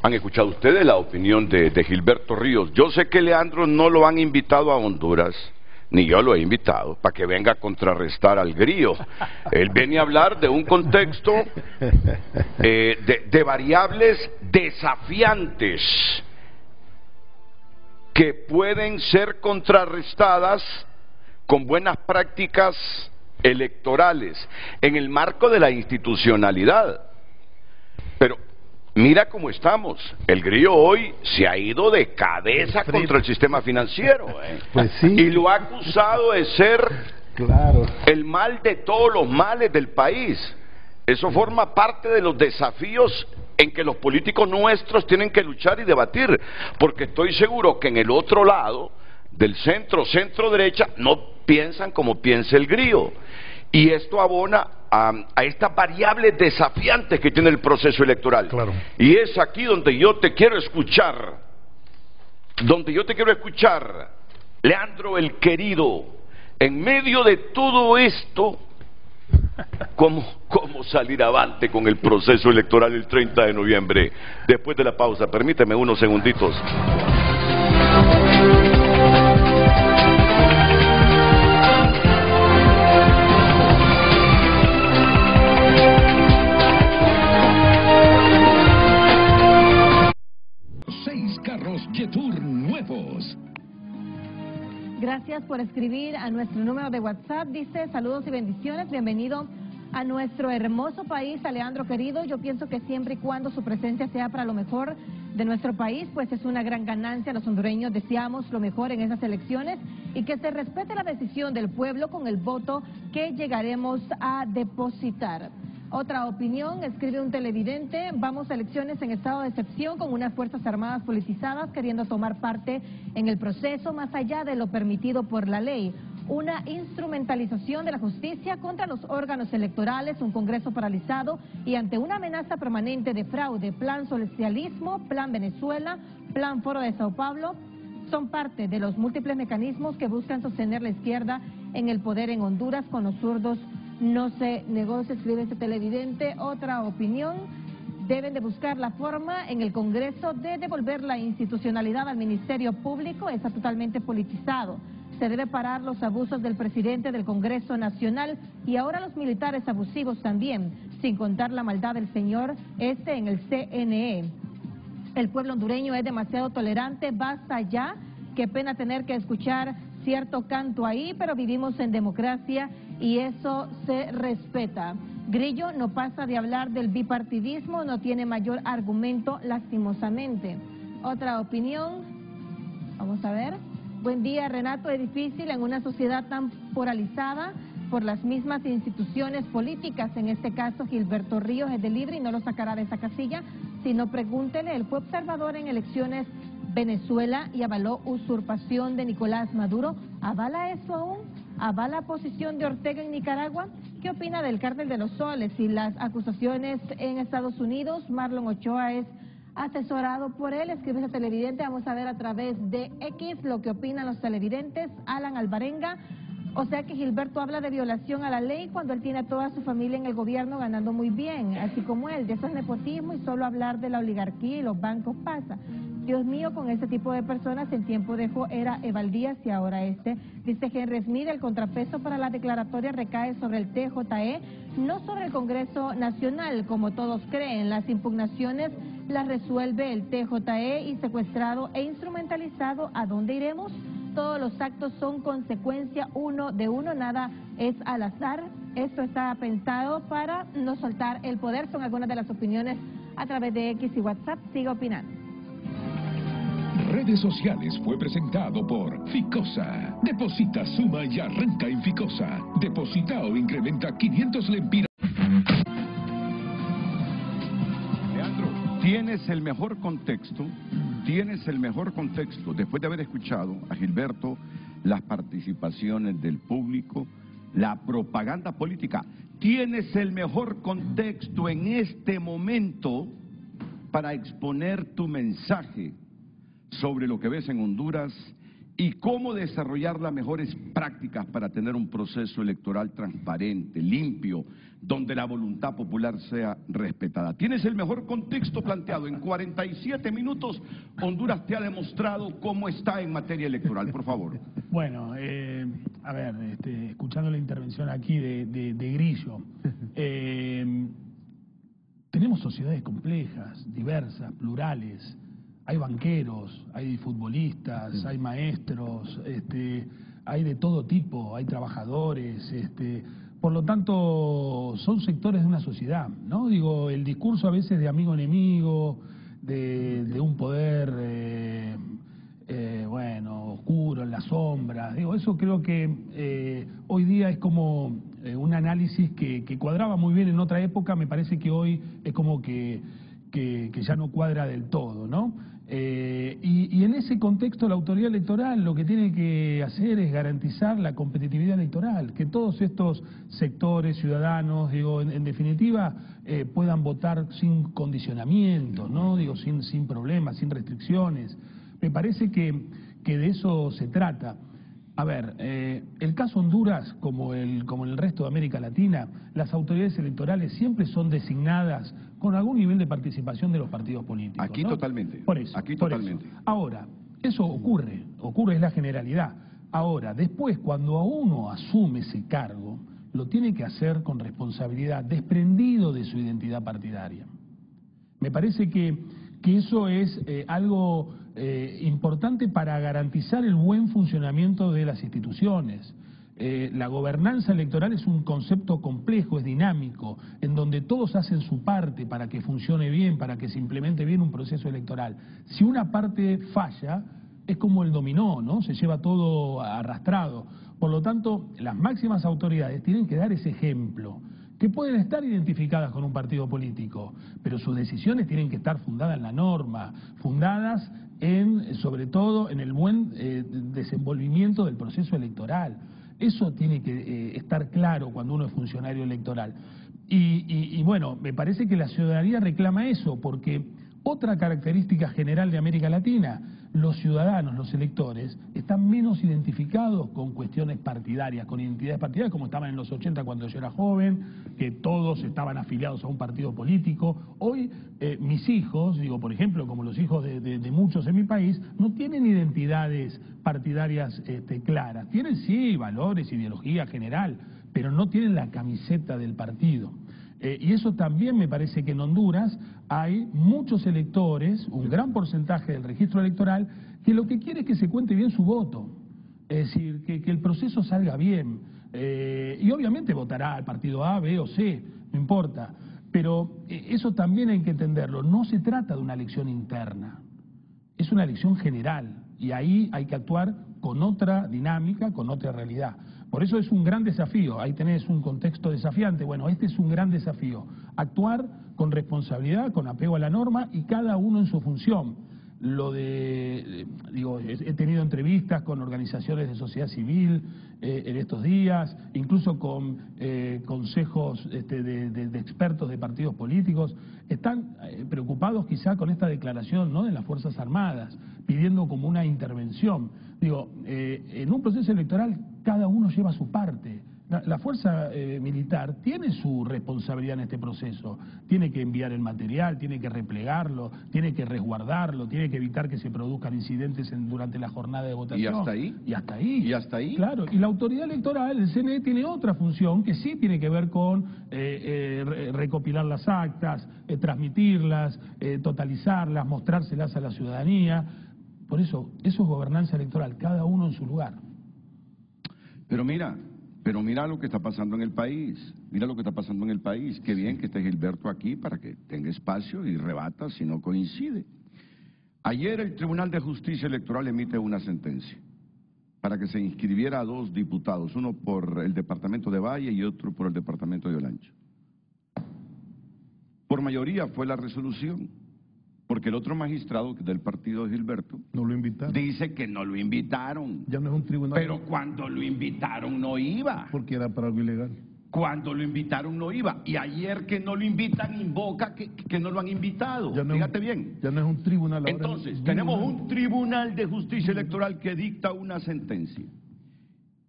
¿Han escuchado ustedes la opinión de Gilberto Ríos? Yo sé que Leandro no lo han invitado a Honduras, ni yo lo he invitado, para que venga a contrarrestar al Grillo. Él viene a hablar de un contexto de variables desafiantes que pueden ser contrarrestadas con buenas prácticas electorales en el marco de la institucionalidad. Pero mira cómo estamos. El Grillo hoy se ha ido de cabeza contra el sistema financiero, Pues sí. Y lo ha acusado de ser el mal de todos los males del país. Eso forma parte de los desafíos en que los políticos nuestros tienen que luchar y debatir, porque estoy seguro que en el otro lado del centro derecha no piensan como piensa el Grillo, y esto abona a estas variables desafiantes que tiene el proceso electoral. Claro. Y es aquí donde yo te quiero escuchar, Leandro el querido, en medio de todo esto, ¿Cómo salir avante con el proceso electoral el 30 de noviembre? Después de la pausa, permíteme unos segunditos. Jetour nuevos. Gracias por escribir a nuestro número de WhatsApp. Dice, saludos y bendiciones, bienvenido a nuestro hermoso país, a Leandro querido. Yo pienso que siempre y cuando su presencia sea para lo mejor de nuestro país, pues es una gran ganancia. Los hondureños deseamos lo mejor en esas elecciones y que se respete la decisión del pueblo con el voto que llegaremos a depositar. Otra opinión, escribe un televidente, vamos a elecciones en estado de excepción con unas fuerzas armadas politizadas queriendo tomar parte en el proceso más allá de lo permitido por la ley. Una instrumentalización de la justicia contra los órganos electorales, un Congreso paralizado y ante una amenaza permanente de fraude, plan socialismo, plan Venezuela, plan Foro de Sao Paulo, son parte de los múltiples mecanismos que buscan sostener la izquierda en el poder en Honduras con los zurdos. No se negocia, escribe este televidente. Otra opinión, deben de buscar la forma en el Congreso de devolver la institucionalidad al Ministerio Público, está totalmente politizado. Se debe parar los abusos del presidente del Congreso Nacional y ahora los militares abusivos también, sin contar la maldad del señor en el CNE. El pueblo hondureño es demasiado tolerante, basta ya, qué pena tener que escuchar cierto canto ahí, pero vivimos en democracia y eso se respeta. Grillo no pasa de hablar del bipartidismo, no tiene mayor argumento lastimosamente. Otra opinión, vamos a ver. Buen día, Renato, es difícil en una sociedad tan polarizada por las mismas instituciones políticas, en este caso Gilberto Ríos es de Libre y no lo sacará de esa casilla, sino pregúntele, él fue observador en elecciones Venezuela y avaló usurpación de Nicolás Maduro. ¿Avala eso aún? ¿Avala posición de Ortega en Nicaragua? ¿Qué opina del cártel de los soles y las acusaciones en Estados Unidos? Marlon Ochoa es asesorado por él, escribe ese televidente. Vamos a ver a través de X lo que opinan los televidentes. Alan Alvarenga, o sea que Gilberto habla de violación a la ley cuando él tiene a toda su familia en el gobierno ganando muy bien, así como él, de eso es nepotismo y solo hablar de la oligarquía y los bancos pasa. Dios mío, con este tipo de personas en tiempo dejó era Evaldías y ahora este. Dice Henry Smith, el contrapeso para la declaratoria recae sobre el TJE, no sobre el Congreso Nacional, como todos creen. Las impugnaciones las resuelve el TJE y secuestrado e instrumentalizado. ¿A dónde iremos? Todos los actos son consecuencia uno de uno, nada es al azar. Esto está pensado para no soltar el poder. Son algunas de las opiniones a través de X y WhatsApp. Siga opinando. Redes sociales fue presentado por Ficosa. Deposita, suma y arranca en Ficosa. Deposita o incrementa 500 lempiras. Leandro, tienes el mejor contexto, después de haber escuchado a Gilberto, las participaciones del público, la propaganda política. Tienes el mejor contexto en este momento para exponer tu mensaje sobre lo que ves en Honduras y cómo desarrollar las mejores prácticas para tener un proceso electoral transparente, limpio, donde la voluntad popular sea respetada. Tienes el mejor contexto planteado. En 47 minutos, Honduras te ha demostrado cómo está en materia electoral. Por favor. Bueno, a ver, escuchando la intervención aquí de Grillo, tenemos sociedades complejas, diversas, plurales. Hay banqueros, hay futbolistas, hay maestros, hay de todo tipo, hay trabajadores, por lo tanto son sectores de una sociedad, ¿no? Digo, el discurso a veces de amigo-enemigo, de un poder, bueno, oscuro, en las sombras, digo, eso creo que hoy día es como un análisis que cuadraba muy bien en otra época, me parece que hoy es como que ya no cuadra del todo, ¿no? Y en ese contexto la autoridad electoral lo que tiene que hacer es garantizar la competitividad electoral, que todos estos sectores ciudadanos, digo, en definitiva, puedan votar sin condicionamientos, ¿no? Digo, sin problemas, sin restricciones. Me parece que de eso se trata. A ver, el caso Honduras, como en el resto de América Latina, las autoridades electorales siempre son designadas con algún nivel de participación de los partidos políticos. Aquí, ¿no? Totalmente. Por eso. Aquí por totalmente. Eso. Ahora, eso ocurre es la generalidad. Ahora, después, cuando a uno asume ese cargo, lo tiene que hacer con responsabilidad, desprendido de su identidad partidaria. Me parece que eso es algo importante para garantizar el buen funcionamiento de las instituciones. La gobernanza electoral es un concepto complejo, es dinámico, en donde todos hacen su parte para que funcione bien, para que se implemente bien un proceso electoral. Si una parte falla, es como el dominó, ¿no? Se lleva todo arrastrado. Por lo tanto, las máximas autoridades tienen que dar ese ejemplo, que pueden estar identificadas con un partido político, pero sus decisiones tienen que estar fundadas en la norma, fundadas sobre todo en el buen desenvolvimiento del proceso electoral. Eso tiene que estar claro cuando uno es funcionario electoral. Y bueno, me parece que la ciudadanía reclama eso, porque otra característica general de América Latina, los ciudadanos, los electores, están menos identificados con cuestiones partidarias, con identidades partidarias, como estaban en los 80 cuando yo era joven, que todos estaban afiliados a un partido político. Hoy mis hijos, digo, por ejemplo, como los hijos de muchos en mi país, no tienen identidades partidarias claras. Tienen sí valores, ideología general, pero no tienen la camiseta del partido. Y eso también me parece que en Honduras hay muchos electores, un gran porcentaje del registro electoral, que lo que quiere es que se cuente bien su voto, es decir, que el proceso salga bien. Y obviamente votará al partido A, B o C, no importa, pero eso también hay que entenderlo, no se trata de una elección interna, es una elección general, y ahí hay que actuar con otra dinámica, con otra realidad. Por eso es un gran desafío, ahí tenés un contexto desafiante. Bueno, este es un gran desafío, actuar con responsabilidad, con apego a la norma y cada uno en su función. He tenido entrevistas con organizaciones de sociedad civil en estos días, incluso con consejos de expertos de partidos políticos. Están preocupados quizá con esta declaración, ¿no?, de las Fuerzas Armadas, pidiendo como una intervención. En un proceso electoral cada uno lleva su parte. La fuerza militar tiene su responsabilidad en este proceso, tiene que enviar el material, tiene que replegarlo, tiene que resguardarlo, tiene que evitar que se produzcan incidentes durante la jornada de votación. ¿Y hasta ahí? Y hasta ahí. ¿Y hasta ahí? Claro, y la autoridad electoral, el CNE, tiene otra función que sí tiene que ver con recopilar las actas, transmitirlas, totalizarlas, mostrárselas a la ciudadanía. Por eso es gobernanza electoral, cada uno en su lugar. Pero mira lo que está pasando en el país, mira lo que está pasando en el país. Qué bien que esté Gilberto aquí para que tenga espacio y rebata si no coincide. Ayer el Tribunal de Justicia Electoral emite una sentencia para que se inscribiera a 2 diputados, uno por el departamento de Valle y otro por el departamento de Olancho. Por mayoría fue la resolución, porque el otro magistrado del partido de Gilberto no lo invitaron. Dice que no lo invitaron. Ya no es un tribunal. Pero cuando lo invitaron no iba. Porque era para algo ilegal. Cuando lo invitaron no iba. Y ayer que no lo invitan invoca que no lo han invitado. Fíjate bien. Ya no es un tribunal. Entonces, tenemos un Tribunal de Justicia Electoral que dicta una sentencia.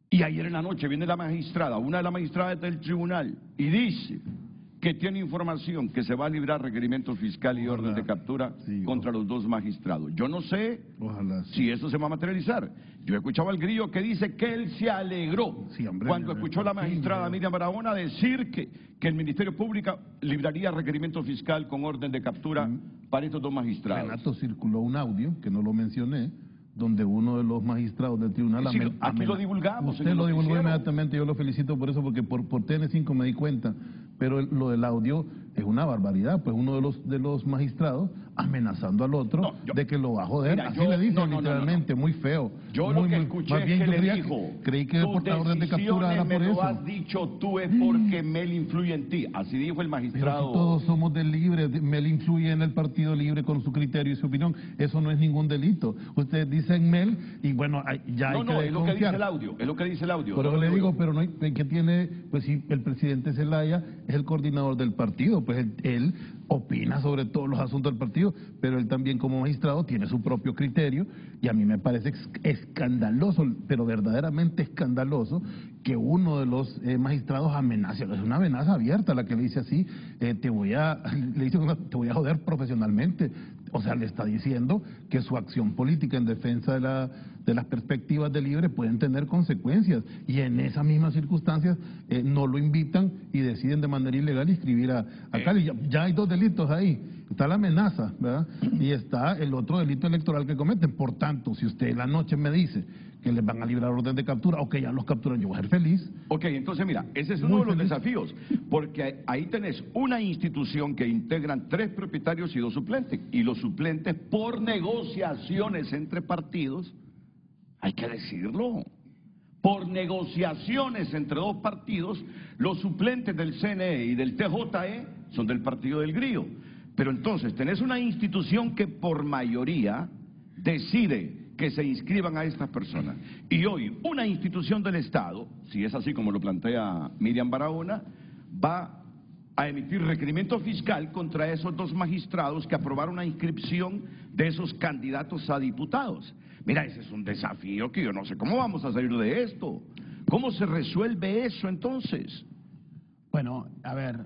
Y ayer en la noche viene la magistrada, una de las magistradas del tribunal, y dice que tiene información que se va a librar requerimiento fiscal y orden de captura contra los 2 magistrados. Yo no sé si eso se va a materializar. Yo he escuchado al Grillo que dice que él se alegró cuando escuchó a la magistrada Miriam Barahona decir que el Ministerio Público libraría requerimiento fiscal con orden de captura para estos 2 magistrados. Renato, circuló un audio, que no lo mencioné, donde uno de los magistrados del tribunal... Sí, aquí lo divulgamos. Usted lo divulgó inmediatamente, yo lo felicito por eso, porque por TN5 me di cuenta, pero lo del audio es una barbaridad, pues uno de los magistrados amenazando al otro de que lo va a joder, así le dijo literalmente, muy feo. Yo lo que escuché es que le dijo, creí que el portador de captura era por eso. Lo has dicho tú es porque Mel influye en ti, así dijo el magistrado. Pero si todos somos del Libre, Mel influye en el Partido Libre con su criterio y su opinión, eso no es ningún delito. Usted dice en Mel y bueno, ya hay que es lo que dice el audio, es lo que dice el audio. Pero le digo, pero no hay, que tiene, pues si el presidente Zelaya es el coordinador del partido, pues él opina sobre todos los asuntos del partido, pero él también como magistrado tiene su propio criterio, y a mí me parece escandaloso, pero verdaderamente escandaloso, que uno de los magistrados amenace. Es una amenaza abierta la que le dice así, te voy a joder profesionalmente. O sea, le está diciendo que su acción política en defensa de las perspectivas de Libre pueden tener consecuencias, y en esas mismas circunstancias no lo invitan y deciden de manera ilegal inscribir a Cali. Ya hay dos delitos ahí, está la amenaza, ¿verdad? Y está el otro delito electoral que cometen. Por tanto, si usted en la noche me dice que les van a librar orden de captura, o que ya los capturan, yo voy a ser feliz. Ok, entonces mira, ese es uno de los desafíos, porque ahí tenés una institución que integran 3 propietarios y 2 suplentes, y los suplentes por negociaciones entre partidos, hay que decirlo, por negociaciones entre 2 partidos, los suplentes del CNE y del TJE son del partido del Grillo. Pero entonces tenés una institución que por mayoría decide que se inscriban a estas personas. Y hoy una institución del Estado, si es así como lo plantea Miriam Barahona, va a emitir requerimiento fiscal contra esos 2 magistrados que aprobaron la inscripción de esos candidatos a diputados. Mira, ese es un desafío que yo no sé cómo vamos a salir de esto. ¿Cómo se resuelve eso entonces? Bueno, a ver,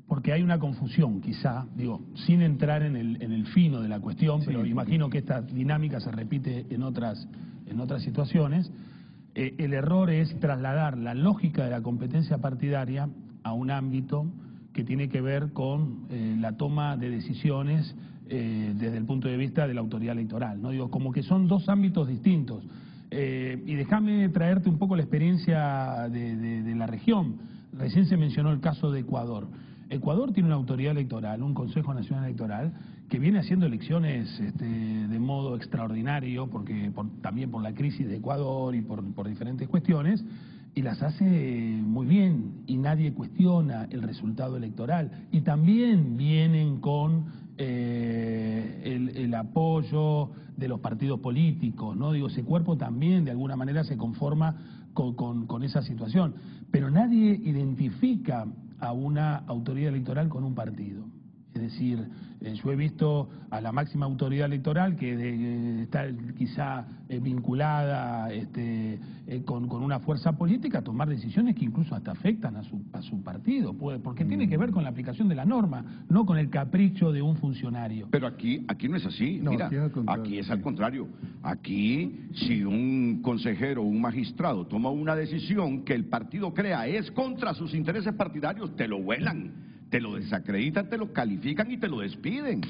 porque hay una confusión quizá, digo, sin entrar en el fino de la cuestión, pero imagino que esta dinámica se repite en otras situaciones. El error es trasladar la lógica de la competencia partidaria a un ámbito que tiene que ver con la toma de decisiones desde el punto de vista de la autoridad electoral, ¿no? Digo, como que son 2 ámbitos distintos. Y déjame traerte un poco la experiencia de la región. Recién se mencionó el caso de Ecuador. Ecuador tiene una autoridad electoral, un Consejo Nacional Electoral, que viene haciendo elecciones de modo extraordinario, porque también por la crisis de Ecuador y por diferentes cuestiones, y las hace muy bien, y nadie cuestiona el resultado electoral. Y también vienen con el apoyo de los partidos políticos, ¿no? Digo, ese cuerpo también de alguna manera se conforma con esa situación. Pero nadie identifica a una autoridad electoral con un partido. Es decir, yo he visto a la máxima autoridad electoral que está quizá vinculada con una fuerza política, tomar decisiones que incluso hasta afectan a su partido, porque tiene que ver con la aplicación de la norma, no con el capricho de un funcionario. Pero aquí no es así, no, mira, aquí es al contrario. Aquí, si un consejero o un magistrado toma una decisión que el partido crea es contra sus intereses partidarios, te lo vuelan, te lo desacreditan, te lo califican y te lo despiden.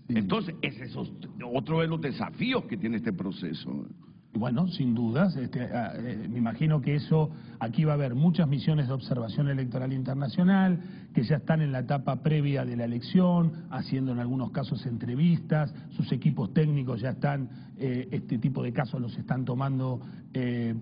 Entonces, ese es otro de los desafíos que tiene este proceso. Bueno, sin dudas, me imagino que eso, aquí va a haber muchas misiones de observación electoral internacional, que ya están en la etapa previa de la elección, haciendo en algunos casos entrevistas, sus equipos técnicos ya están, este tipo de casos los están tomando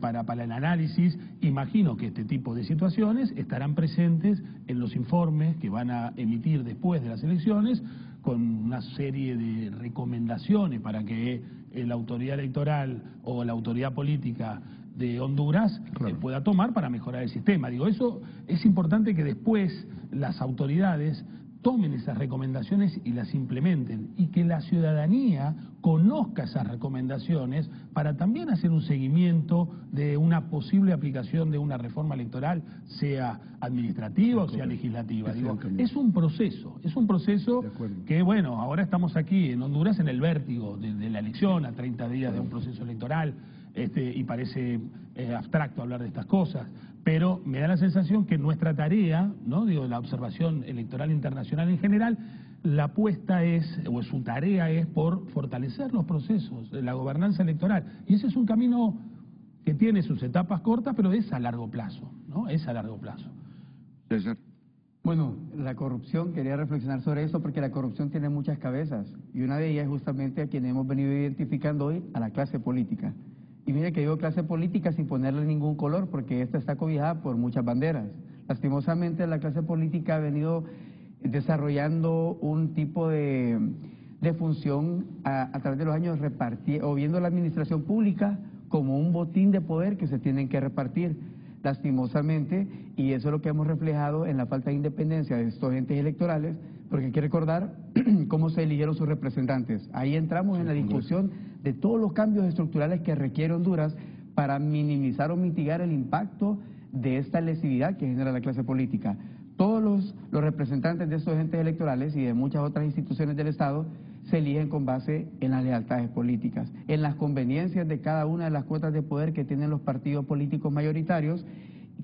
para el análisis. Imagino que este tipo de situaciones estarán presentes en los informes que van a emitir después de las elecciones, con una serie de recomendaciones para que la autoridad electoral o la autoridad política de Honduras pueda tomar para mejorar el sistema. Digo, eso es importante, que después las autoridades tomen esas recomendaciones y las implementen, y que la ciudadanía conozca esas recomendaciones para también hacer un seguimiento de una posible aplicación de una reforma electoral, sea administrativa o sea legislativa. Digo, es un proceso que, bueno, ahora estamos aquí en Honduras en el vértigo de la elección, a 30 días de un proceso electoral, y parece abstracto hablar de estas cosas, pero me da la sensación que nuestra tarea, ¿no? Digo, la observación electoral internacional en general, la apuesta es, o su tarea es, por fortalecer los procesos de la gobernanza electoral, y ese es un camino que tiene sus etapas cortas, pero es a largo plazo, ¿no? Es a largo plazo. César. Bueno, la corrupción, quería reflexionar sobre eso, porque la corrupción tiene muchas cabezas, y una de ellas es justamente a quien hemos venido identificando hoy, a la clase política. Y mire que digo clase política sin ponerle ningún color, porque esta está cobijada por muchas banderas. Lastimosamente, la clase política ha venido desarrollando un tipo de función a través de los años, o viendo la administración pública como un botín de poder que se tienen que repartir. Lastimosamente, y eso es lo que hemos reflejado en la falta de independencia de estos entes electorales, porque hay que recordar cómo se eligieron sus representantes. Ahí entramos en la discusión de todos los cambios estructurales que requiere Honduras para minimizar o mitigar el impacto de esta lesividad que genera la clase política. Todos los representantes de estos entes electorales y de muchas otras instituciones del Estado se eligen con base en las lealtades políticas, en las conveniencias de cada una de las cuotas de poder que tienen los partidos políticos mayoritarios,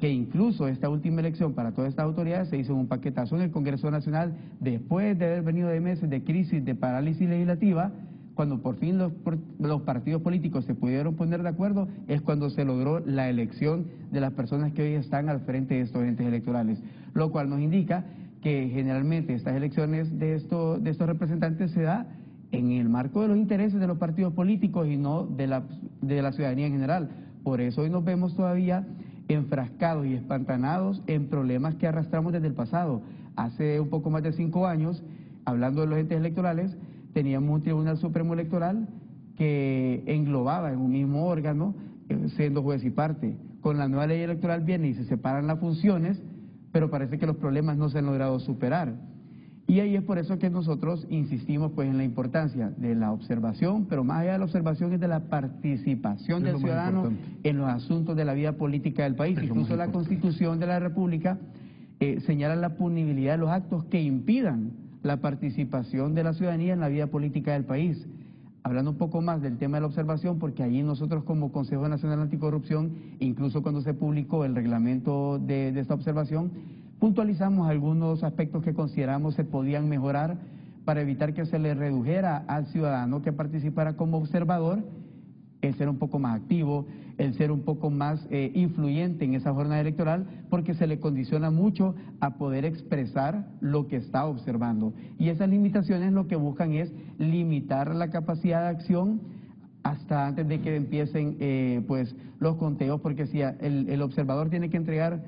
que incluso esta última elección para todas estas autoridades se hizo en un paquetazo en el Congreso Nacional, después de haber venido de meses de crisis, de parálisis legislativa. Cuando por fin los partidos políticos se pudieron poner de acuerdo, es cuando se logró la elección de las personas que hoy están al frente de estos entes electorales, lo cual nos indica que generalmente estas elecciones de estos representantes se da en el marco de los intereses de los partidos políticos y no de la ciudadanía en general. Por eso hoy nos vemos todavía enfrascados y espantanados en problemas que arrastramos desde el pasado. Hace un poco más de 5 años, hablando de los entes electorales, teníamos un Tribunal Supremo Electoral que englobaba en un mismo órgano, siendo juez y parte. Con la nueva ley electoral viene y se separan las funciones, pero parece que los problemas no se han logrado superar. Y ahí es por eso que nosotros insistimos pues en la importancia de la observación, pero más allá de la observación es de la participación del ciudadano en los asuntos de la vida política del país. Incluso la Constitución de la República señala la punibilidad de los actos que impidan la participación de la ciudadanía en la vida política del país. Hablando un poco más del tema de la observación, porque allí nosotros como Consejo Nacional Anticorrupción, incluso cuando se publicó el reglamento de esta observación, puntualizamos algunos aspectos que consideramos se podían mejorar para evitar que se le redujera al ciudadano que participara como observador el ser un poco más activo, el ser un poco más influyente en esa jornada electoral, porque se le condiciona mucho a poder expresar lo que está observando. Y esas limitaciones lo que buscan es limitar la capacidad de acción hasta antes de que empiecen pues los conteos, porque si el observador tiene que entregar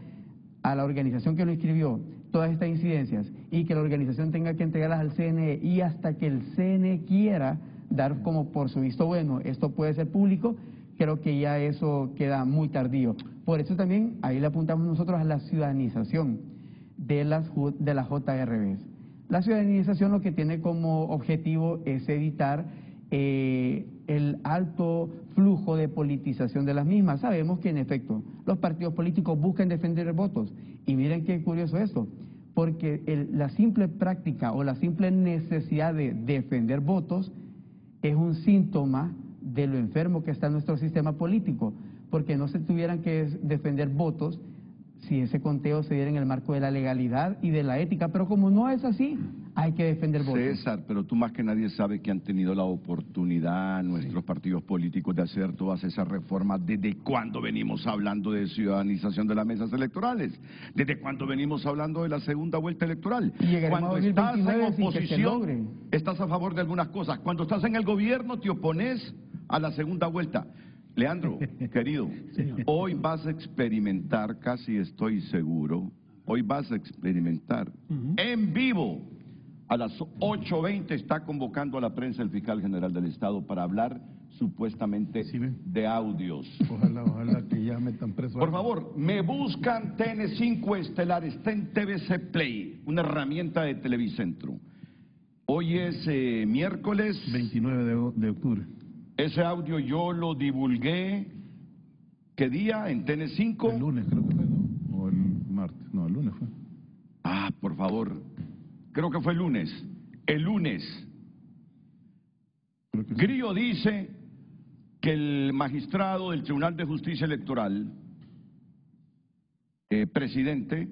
a la organización que lo inscribió todas estas incidencias y que la organización tenga que entregarlas al CNE y hasta que el CNE quiera dar como por su visto bueno, esto puede ser público, creo que ya eso queda muy tardío. Por eso también ahí le apuntamos nosotros a la ciudadanización de las JRBs. La ciudadanización lo que tiene como objetivo es evitar el alto flujo de politización de las mismas. Sabemos que en efecto los partidos políticos buscan defender votos y miren qué curioso esto, porque la simple práctica o la simple necesidad de defender votos es un síntoma de lo enfermo que está nuestro sistema político, porque no se tuvieran que defender votos si ese conteo se diera en el marco de la legalidad y de la ética, pero como no es así, hay que defender votos. César, pero tú más que nadie sabe que han tenido la oportunidad nuestros partidos políticos de hacer todas esas reformas. ¿Desde cuándo venimos hablando de ciudadanización de las mesas electorales? ¿Desde cuándo venimos hablando de la segunda vuelta electoral? Cuando estás en oposición, estás a favor de algunas cosas. Cuando estás en el gobierno, te opones a la segunda vuelta. Leandro, querido, hoy vas a experimentar, casi estoy seguro, hoy vas a experimentar en vivo. A las 8:20 está convocando a la prensa el fiscal general del Estado para hablar supuestamente de audios. Ojalá que ya metan preso. Por favor, me buscan TN5 Estelar, está en TVC Play, una herramienta de Televicentro. Hoy es miércoles 29 de octubre. Ese audio yo lo divulgué, ¿qué día? ¿En TN5? El lunes creo que fue, ¿no? O el martes, no, el lunes fue. Ah, por favor, creo que fue el lunes. El lunes. Grillo dice que el magistrado del Tribunal de Justicia Electoral, presidente,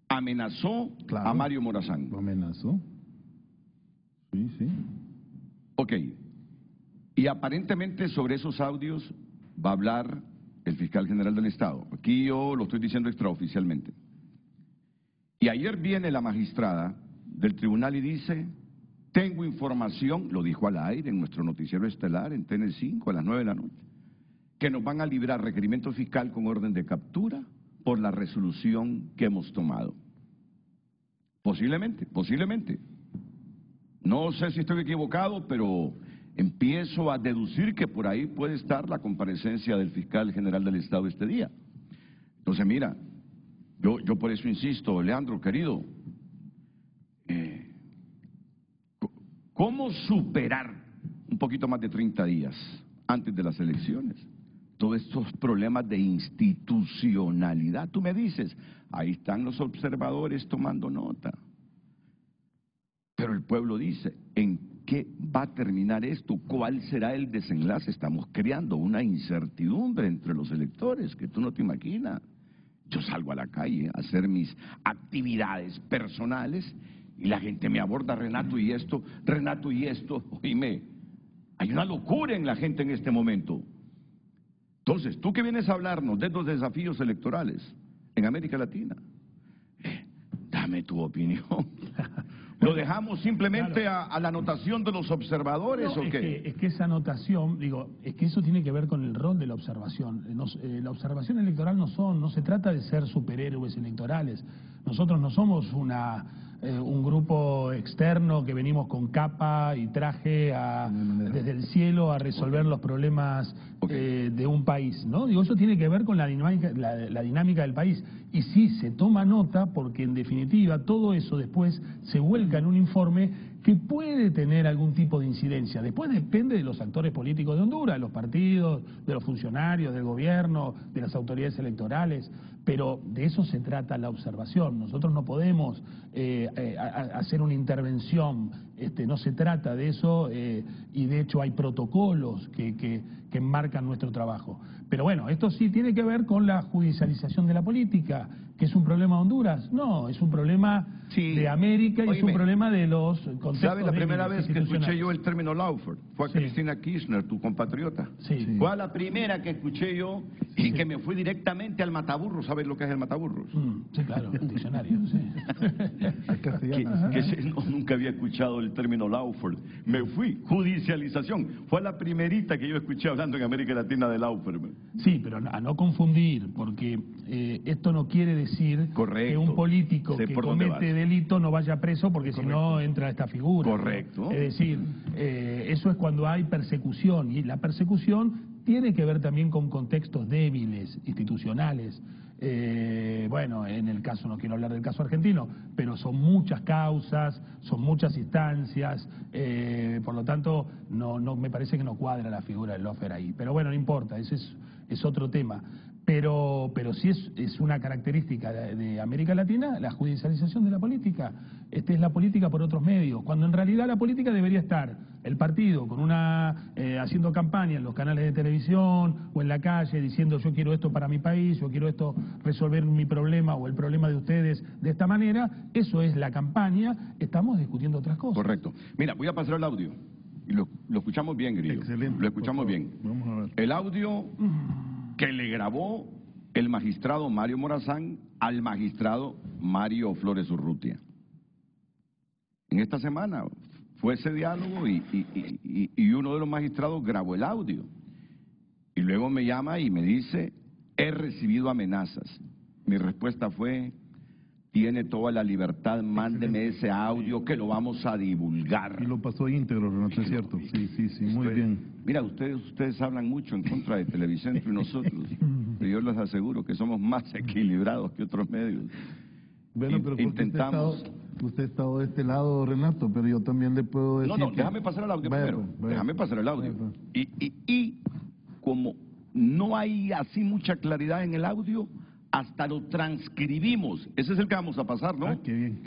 amenazó a Mario Morazán. ¿Lo amenazó? Sí, sí. Ok. Y aparentemente sobre esos audios va a hablar el fiscal general del Estado. Aquí yo lo estoy diciendo extraoficialmente. Y ayer viene la magistrada del tribunal y dice, tengo información, lo dijo al aire en nuestro noticiero estelar, en TN5 a las 9 de la noche, que nos van a librar requerimiento fiscal con orden de captura por la resolución que hemos tomado. Posiblemente, posiblemente. No sé si estoy equivocado, pero empiezo a deducir que por ahí puede estar la comparecencia del fiscal general del Estado este día. Entonces, mira, yo por eso insisto, Leandro, querido, ¿Cómo superar un poquito más de 30 días antes de las elecciones todos estos problemas de institucionalidad? Tú me dices, ahí están los observadores tomando nota. Pero el pueblo dice, ¿en qué va a terminar esto? ¿Cuál será el desenlace? Estamos creando una incertidumbre entre los electores que tú no te imaginas. Yo salgo a la calle a hacer mis actividades personales y la gente me aborda, Renato y esto, oíme, hay una locura en la gente en este momento. Entonces, tú que vienes a hablarnos de estos desafíos electorales en América Latina, dame tu opinión. ¿Lo dejamos simplemente a la anotación de los observadores o qué? Es que esa anotación, es que eso tiene que ver con el rol de la observación. La observación electoral no se trata de ser superhéroes electorales. Nosotros no somos un grupo externo que venimos con capa y traje desde el cielo a resolver los problemas de un país, ¿no? Eso tiene que ver con la dinámica del país. Y sí, se toma nota porque en definitiva todo eso después se vuelca en un informe que puede tener algún tipo de incidencia. Después depende de los actores políticos de Honduras, de los partidos, de los funcionarios, del gobierno, de las autoridades electorales, pero de eso se trata la observación. Nosotros no podemos hacer una intervención, no se trata de eso, y de hecho hay protocolos que enmarcan nuestro trabajo. Pero bueno, esto sí tiene que ver con la judicialización de la política, que es un problema de Honduras. No, es un problema de América y es un problema de los contextos. ¿Sabes la primera vez que escuché yo el término lawfare? Fue a Cristina Kirchner, tu compatriota. Sí. Fue la primera que escuché yo y que me fui directamente al mataburro. ¿Sabes lo que es el mataburros? Sí, claro, el diccionario, sí. Nunca había escuchado el término lawfare. Me fui, judicialización. Fue la primerita que yo escuché hablando en América Latina de lawfare. Sí, pero a no confundir, porque esto no quiere decir que un político que comete delito no vaya preso, porque si no entra esta figura. Correcto. ¿No? Es decir, eso es cuando hay persecución, y la persecución tiene que ver también con contextos débiles, institucionales. Bueno, en el caso, no quiero hablar del caso argentino, pero son muchas causas, son muchas instancias, por lo tanto, no me parece que no cuadra la figura del lawfare ahí. Pero bueno, no importa, ese es otro tema. Pero sí es una característica de América Latina, la judicialización de la política. Esta es la política por otros medios, cuando en realidad la política debería estar el partido con haciendo campaña en los canales de televisión o en la calle diciendo yo quiero esto para mi país, yo quiero esto, resolver mi problema o el problema de ustedes de esta manera. Eso es la campaña, estamos discutiendo otras cosas. Correcto. Mira, voy a pasar el audio y lo escuchamos bien, Grillo. Excelente. Lo escuchamos bien. Vamos a ver. El audio que le grabó el magistrado Mario Morazán al magistrado Mario Flores Urrutia. En esta semana fue ese diálogo y uno de los magistrados grabó el audio. Y luego me llama y me dice, he recibido amenazas. Mi respuesta fue, tiene toda la libertad, mándeme ese audio que lo vamos a divulgar. Y lo pasó íntegro, Renato, es cierto. Sí, muy bien. Mira, ustedes hablan mucho en contra de Televicentro y nosotros, pero yo les aseguro que somos más equilibrados que otros medios. Bueno, pero intentamos... Usted ha estado de este lado, Renato, pero yo también le puedo decir... No, déjame pasar el audio primero. Déjame pasar el audio. Y como no hay así mucha claridad en el audio, hasta lo transcribimos. Ese es el que vamos a pasar, ¿no? Ah, qué bien.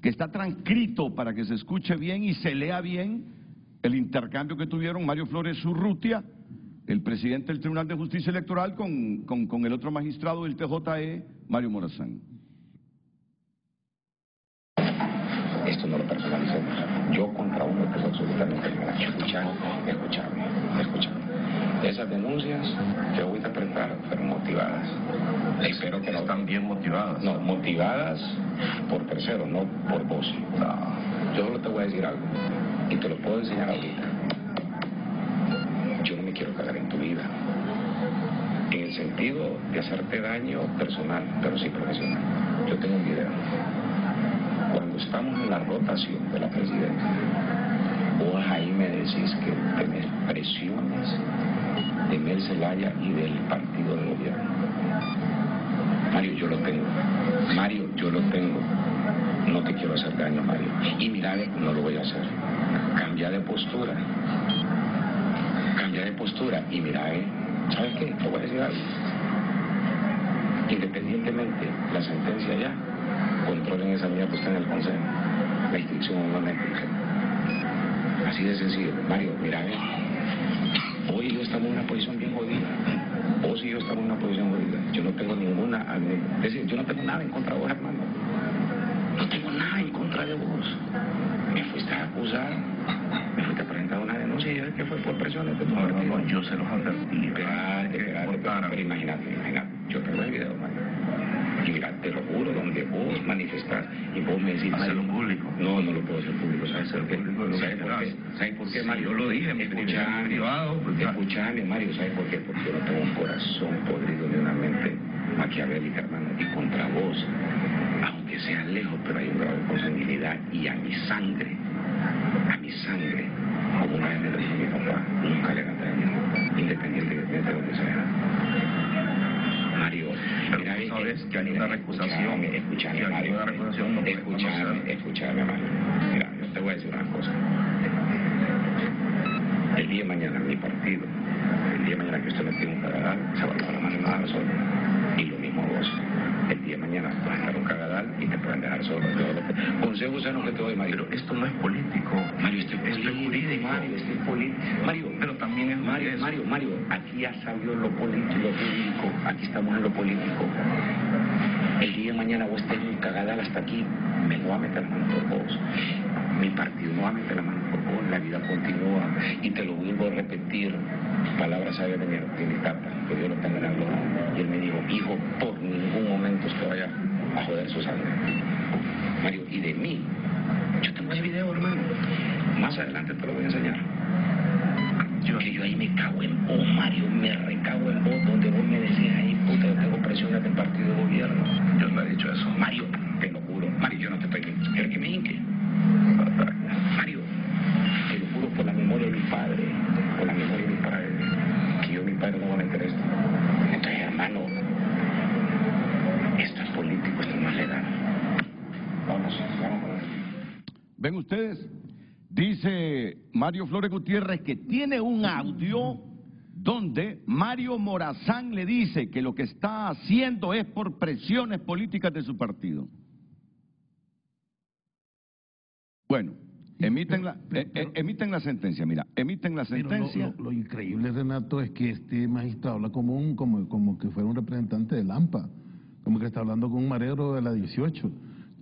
Que está transcrito para que se escuche bien y se lea bien el intercambio que tuvieron Mario Flores Urrutia, el presidente del Tribunal de Justicia Electoral, con el otro magistrado del TJE, Mario Morazán. Esto no lo personalicemos. Yo contra uno que es absolutamente igual. Escuchame. Esas denuncias que voy a interpretar fueron motivadas. Espero que no están bien motivadas. No, motivadas por terceros, no por vos. No. Yo solo te voy a decir algo, y te lo puedo enseñar ahorita. Yo no me quiero cagar en tu vida, en el sentido de hacerte daño personal, pero sí profesional. Yo tengo un video. Cuando estamos en la rotación de la presidenta, vos ahí me decís que tenés presiones de Mel Zelaya y del partido de gobierno. Mario, yo lo tengo. No te quiero hacer daño, Mario. Y mira, no lo voy a hacer. Cambia de postura. Cambia de postura. Y mira, ¿sabes qué? Te voy a decir algo. Independientemente, la sentencia ya, controlen esa mía que está en el consejo. La inscripción no la inscripción. Así de sencillo. Mario, mira, hoy yo estamos en una posición bien jodida. Vos y yo estamos en una posición jodida. Yo no tengo ninguna... Es decir, yo no tengo nada en contra de vos, hermano. No tengo nada en contra de vos. Me fuiste a acusar, me fuiste a presentar una denuncia y que fue por presiones de tu partido. Yo se los advertí. Pero imagínate, yo tengo el video, Mario. Y mira, te lo juro, donde vos manifestás y vos me decís... ¿Hacerlo público? No, no lo puedo hacer público. ¿Sabes por qué? ¿Sabes por qué, Mario? Yo lo dije en privado. Escuchame, Mario, ¿sabes por qué? Porque yo no tengo un corazón podrido ni una mente maquiavélica, hermano. Y contra vos, aunque sea lejos, pero hay un grado de consanguinidad. Y a mi sangre, como una vez me lo dijo mi papá, nunca le gané a mi independientemente de lo que sea. Mario, mira, sabes que hay una recusación. Escúchame, Mario. Escúchame, Mario. Mira, yo te voy a decir una cosa. El día de mañana mi partido, el día de mañana que usted me tiene un cagadal, se va a dar la mano y me va a dejar solo. Y lo mismo vos. El día de mañana vas a estar un cagadal y te pueden dejar solo. Consejos es lo que te doy, Mario. Pero esto no es político. Mario, esto es jurídico. Mario, esto es político. Mario, pero también es Mario, aquí ya salió lo político, lo jurídico. Aquí estamos en lo político. El día de mañana vos tenés un cagadal hasta aquí, me lo va a meter la mano por vos. Mi partido no va a meter la mano por vos, la vida continúa. Y te lo vuelvo a repetir, palabras sabias de mi tata, que Dios lo tenga en la gloria. Y él me dijo, hijo, por ningún momento usted vaya a joder su sangre. Mario, y de mí, yo tengo ese video, hermano. Más adelante te lo voy a enseñar. Yo ahí me cago en vos, Mario, me recago en vos, donde vos me decís, ahí, puta, yo tengo presiones del partido de gobierno. Yo no he dicho eso. Mario, te lo juro, Mario, yo no te estoy... ¿Quieres que me hinque? Mario, te lo juro por la memoria de mi padre, que yo mi padre no va a meter esto. Entonces, hermano, esto es político, esto no es legal. Vamos. ¿Ven ustedes? Dice Mario Flores Gutiérrez que tiene un audio donde Mario Morazán le dice que lo que está haciendo es por presiones políticas de su partido. Bueno, emiten la sentencia, mira, emiten la sentencia. Lo increíble, Renato, es que este magistrado habla como que fuera un representante de Lampa, como que está hablando con un marero de la 18.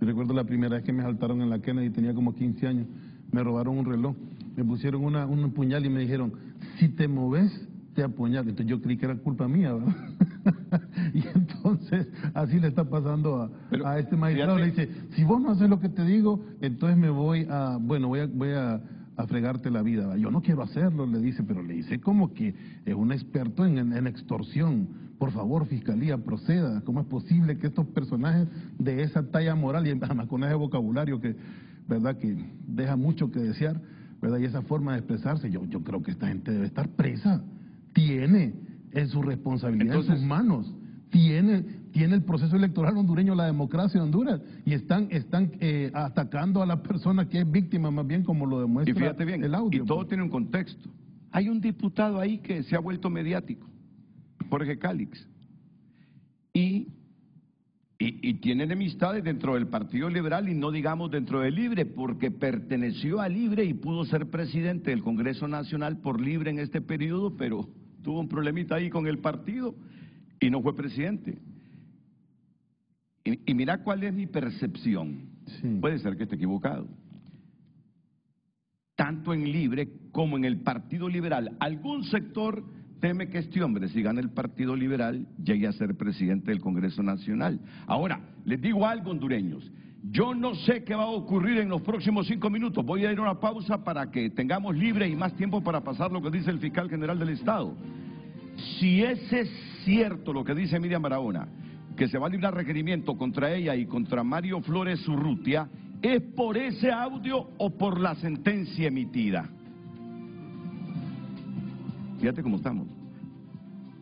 Yo recuerdo la primera vez que me asaltaron en la Kennedy, tenía como 15 años, me robaron un reloj, me pusieron un puñal y me dijeron, si te moves, te apuñalo. Entonces yo creí que era culpa mía, ¿verdad? Y entonces así le está pasando a este magistrado. Le dice, si vos no haces lo que te digo, entonces me voy a, voy a fregarte la vida. Yo no quiero hacerlo, le dice, pero le dice como que es un experto en extorsión. Por favor, fiscalía, proceda. ¿Cómo es posible que estos personajes de esa talla moral y además con ese vocabulario que, verdad, que deja mucho que desear, verdad, y esa forma de expresarse, yo creo que esta gente debe estar presa. Tiene en su responsabilidad, en sus manos, tiene el proceso electoral hondureño, la democracia de Honduras, y están atacando a la persona que es víctima, más bien, como lo demuestra y fíjate bien, el audio. Y todo tiene un contexto. Hay un diputado ahí que se ha vuelto mediático, Jorge Cálix, y tiene enemistades dentro del Partido Liberal y no digamos dentro de Libre, porque perteneció a Libre y pudo ser presidente del Congreso Nacional por Libre en este periodo, pero tuvo un problemita ahí con el partido y no fue presidente. Y mira cuál es mi percepción. Sí. Puede ser que esté equivocado. Tanto en Libre como en el Partido Liberal, algún sector teme que este hombre, si gana el Partido Liberal, llegue a ser presidente del Congreso Nacional. Ahora, les digo algo, hondureños. Yo no sé qué va a ocurrir en los próximos 5 minutos. Voy a ir a una pausa para que tengamos libre y más tiempo para pasar lo que dice el fiscal general del Estado. Si ese es cierto lo que dice Miriam Barahona, que se va a librar requerimiento contra ella y contra Mario Flores Urrutia, ¿es por ese audio o por la sentencia emitida? Fíjate cómo estamos.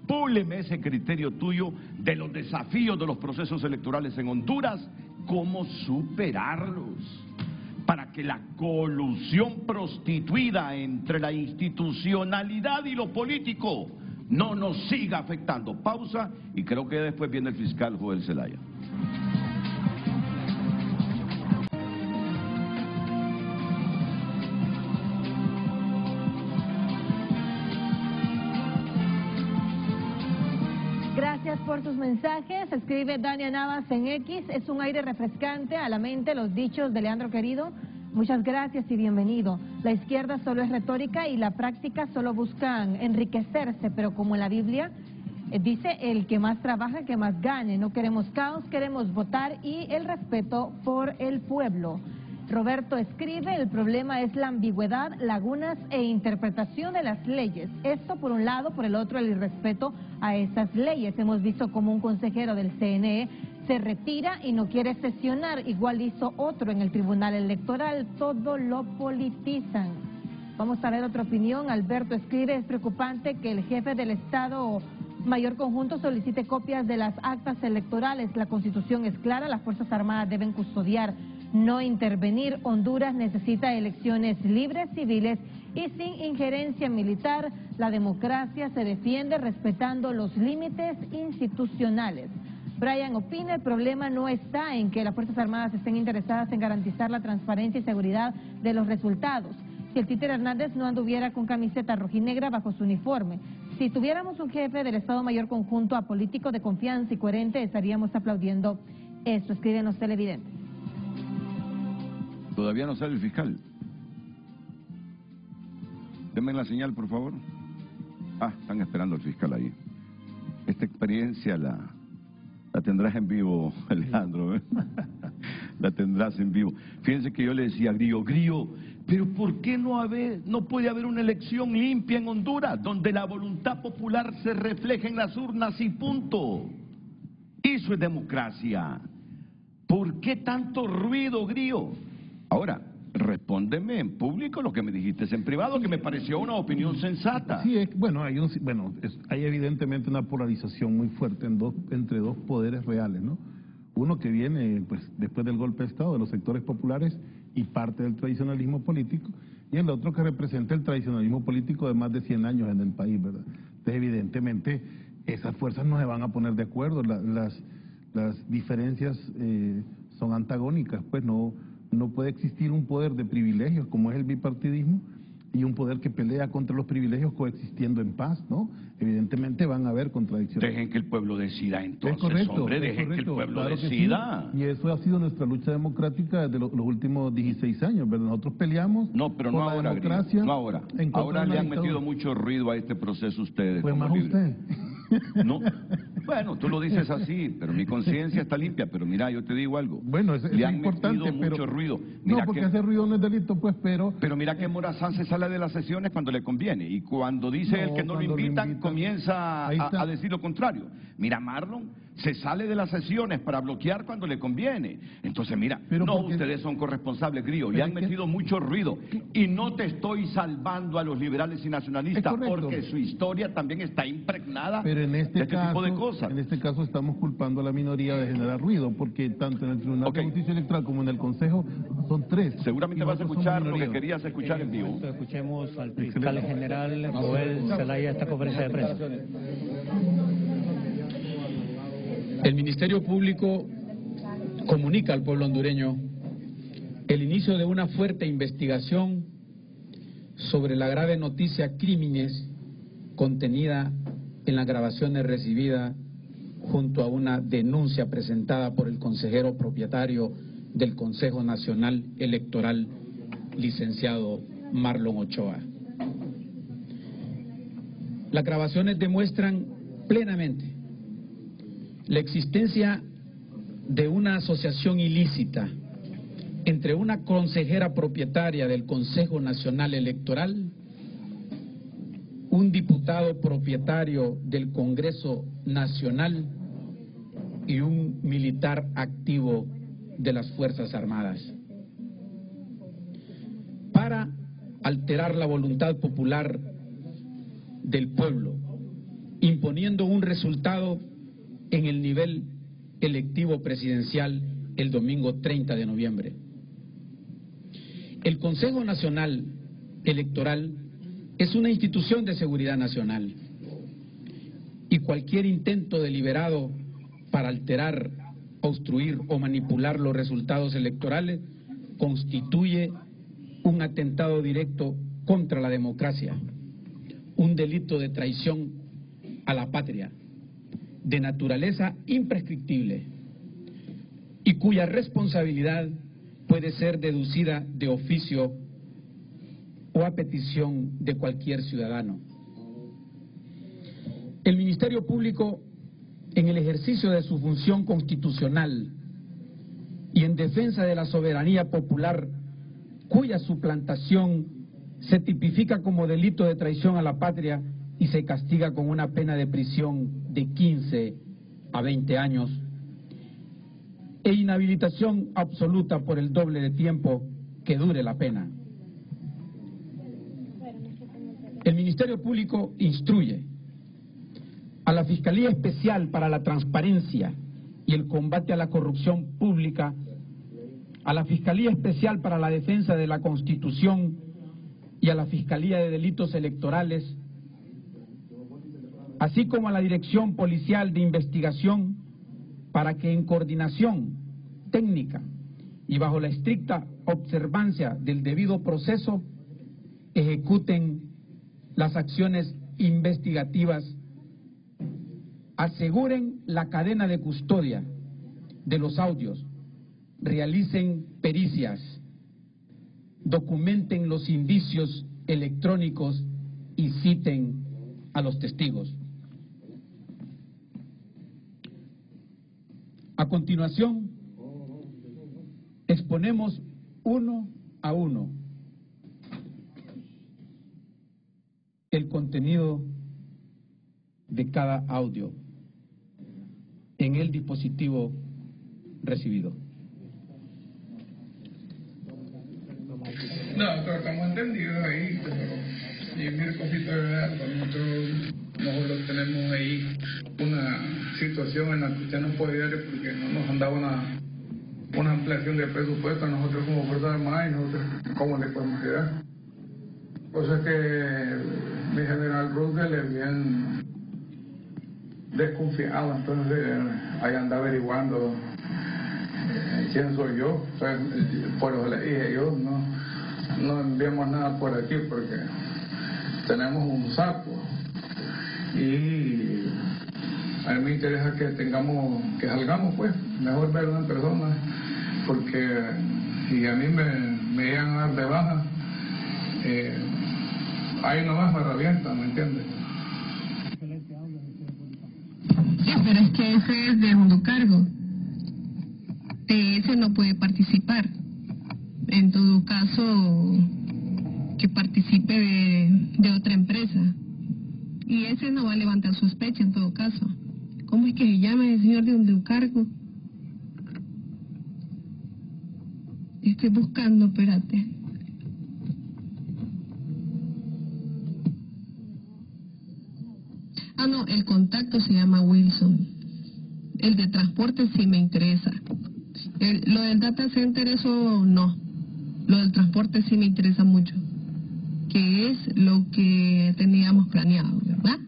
Púleme ese criterio tuyo de los desafíos de los procesos electorales en Honduras cómo superarlos, para que la colusión prostituida entre la institucionalidad y lo político no nos siga afectando. Pausa, y creo que después viene el fiscal Joel Zelaya. Gracias por sus mensajes. Escribe Dania Navas en X. Es un aire refrescante a la mente los dichos de Leandro Querido. Muchas gracias y bienvenido. La izquierda solo es retórica y la práctica solo buscan enriquecerse, pero como en la Biblia dice, el que más trabaja, que más gane. No queremos caos, queremos votar y el respeto por el pueblo. Roberto escribe, el problema es la ambigüedad, lagunas e interpretación de las leyes. Esto por un lado, por el otro el irrespeto a esas leyes. Hemos visto como un consejero del CNE se retira y no quiere sesionar, igual hizo otro en el Tribunal Electoral, todo lo politizan. Vamos a ver otra opinión. Alberto escribe, es preocupante que el jefe del Estado Mayor Conjunto solicite copias de las actas electorales. La Constitución es clara, las Fuerzas Armadas deben custodiar, no intervenir. Honduras necesita elecciones libres, civiles y sin injerencia militar. La democracia se defiende respetando los límites institucionales. Brian opina, el problema no está en que las Fuerzas Armadas estén interesadas en garantizar la transparencia y seguridad de los resultados. Si el Títer Hernández no anduviera con camiseta rojinegra bajo su uniforme, si tuviéramos un jefe del Estado Mayor Conjunto apolítico de confianza y coherente, estaríamos aplaudiendo esto, escriben los televidentes. Todavía no sale el fiscal. Denme la señal, por favor. Están esperando al fiscal ahí. Esta experiencia la tendrás en vivo, Alejandro, ¿eh? La tendrás en vivo. Fíjense que yo le decía a Grillo, pero ¿por qué no puede haber una elección limpia en Honduras, donde la voluntad popular se refleje en las urnas y punto? Eso es democracia. ¿Por qué tanto ruido, Grillo? Ahora, respóndeme en público lo que me dijiste en privado, que me pareció una opinión sensata. Sí, hay evidentemente una polarización muy fuerte entre dos poderes reales, ¿no? Uno que viene pues después del golpe de Estado de los sectores populares y parte del tradicionalismo político, y el otro que representa el tradicionalismo político de más de 100 años en el país, ¿verdad? Entonces, evidentemente, esas fuerzas no se van a poner de acuerdo, las diferencias son antagónicas, pues no puede existir un poder de privilegios como es el bipartidismo y un poder que pelea contra los privilegios coexistiendo en paz, ¿no? Evidentemente van a haber contradicciones. Dejen que el pueblo decida entonces, correcto, hombre, dejen que el pueblo decida. Sí. Y eso ha sido nuestra lucha democrática desde los últimos 16 años, ¿verdad? Nosotros peleamos pero no ahora, democracia, no ahora. Ahora le han metido mucho ruido a este proceso ustedes. Pues más usted. No, bueno, tú lo dices así, pero mi conciencia está limpia. Pero mira, yo te digo algo. Bueno, le han metido mucho ruido. Mira, no, porque hacer ruido no es delito, pues, pero mira que Morazán se sale de las sesiones cuando le conviene, y cuando dice él que no lo invitan, comienza a decir lo contrario. Mira, Marlon se sale de las sesiones para bloquear cuando le conviene. Entonces, mira, ustedes son corresponsables, Grillo, le han metido mucho ruido, y no te estoy salvando a los liberales y nacionalistas, porque su historia también está impregnada de este tipo de cosas. En este caso estamos culpando a la minoría de generar ruido, porque tanto en el Tribunal de Justicia Electoral como en el Consejo son 3. Seguramente vas a escuchar lo que querías escuchar en vivo. Escuchemos al fiscal general Joel Zelaya esta conferencia de prensa. El Ministerio Público comunica al pueblo hondureño el inicio de una fuerte investigación sobre la grave noticia crímenes contenida en las grabaciones recibidas junto a una denuncia presentada por el consejero propietario del Consejo Nacional Electoral, licenciado Marlon Ochoa. Las grabaciones demuestran plenamente la existencia de una asociación ilícita entre una consejera propietaria del Consejo Nacional Electoral, un diputado propietario del Congreso Nacional y un militar activo de las Fuerzas Armadas, para alterar la voluntad popular del pueblo, imponiendo un resultado en el nivel electivo presidencial el domingo 30 de noviembre. El Consejo Nacional Electoral es una institución de seguridad nacional y cualquier intento deliberado para alterar, obstruir o manipular los resultados electorales constituye un atentado directo contra la democracia, un delito de traición a la patria, de naturaleza imprescriptible y cuya responsabilidad puede ser deducida de oficio o a petición de cualquier ciudadano. El Ministerio Público, en el ejercicio de su función constitucional y en defensa de la soberanía popular, cuya suplantación se tipifica como delito de traición a la patria y se castiga con una pena de prisión de 15 a 20 años e inhabilitación absoluta por el doble de tiempo que dure la pena. El Ministerio Público instruye a la Fiscalía Especial para la Transparencia y el Combate a la Corrupción Pública, a la Fiscalía Especial para la Defensa de la Constitución y a la Fiscalía de Delitos Electorales, así como a la Dirección Policial de Investigación, para que en coordinación técnica y bajo la estricta observancia del debido proceso ejecuten las acciones investigativas, aseguren la cadena de custodia de los audios, realicen pericias, documenten los indicios electrónicos y citen a los testigos. A continuación, exponemos uno a uno el contenido de cada audio en el dispositivo recibido. No, pero estamos entendidos ahí, pero y mil cositas de verdad, nosotros tenemos ahí una situación en la que usted no puede ir porque no nos han dado una ampliación de presupuesto a nosotros como Fuerza Armada y nosotros cómo le podemos ayudar. Cosa que mi general Roosevelt es bien desconfiado, entonces ahí anda averiguando quién soy yo. Entonces, por eso le dije, yo no enviamos nada por aquí porque tenemos un saco y a mí me interesa que salgamos pues, mejor verlo en persona, porque si a mí me llegan a dar de baja, ahí nomás me revientan, ¿me entiendes? Sí, pero es que ese es de segundo cargo. De ese no puede participar. En todo caso, que participe de otra empresa. Y ese no va a levantar sospecha en todo caso. ¿Cómo es que se llama el señor de un cargo? Estoy buscando, espérate. Ah, no, el contacto se llama Wilson. El de transporte sí me interesa. Lo del data center, eso no. Lo del transporte sí me interesa mucho. Que es lo que teníamos planeado, ¿verdad?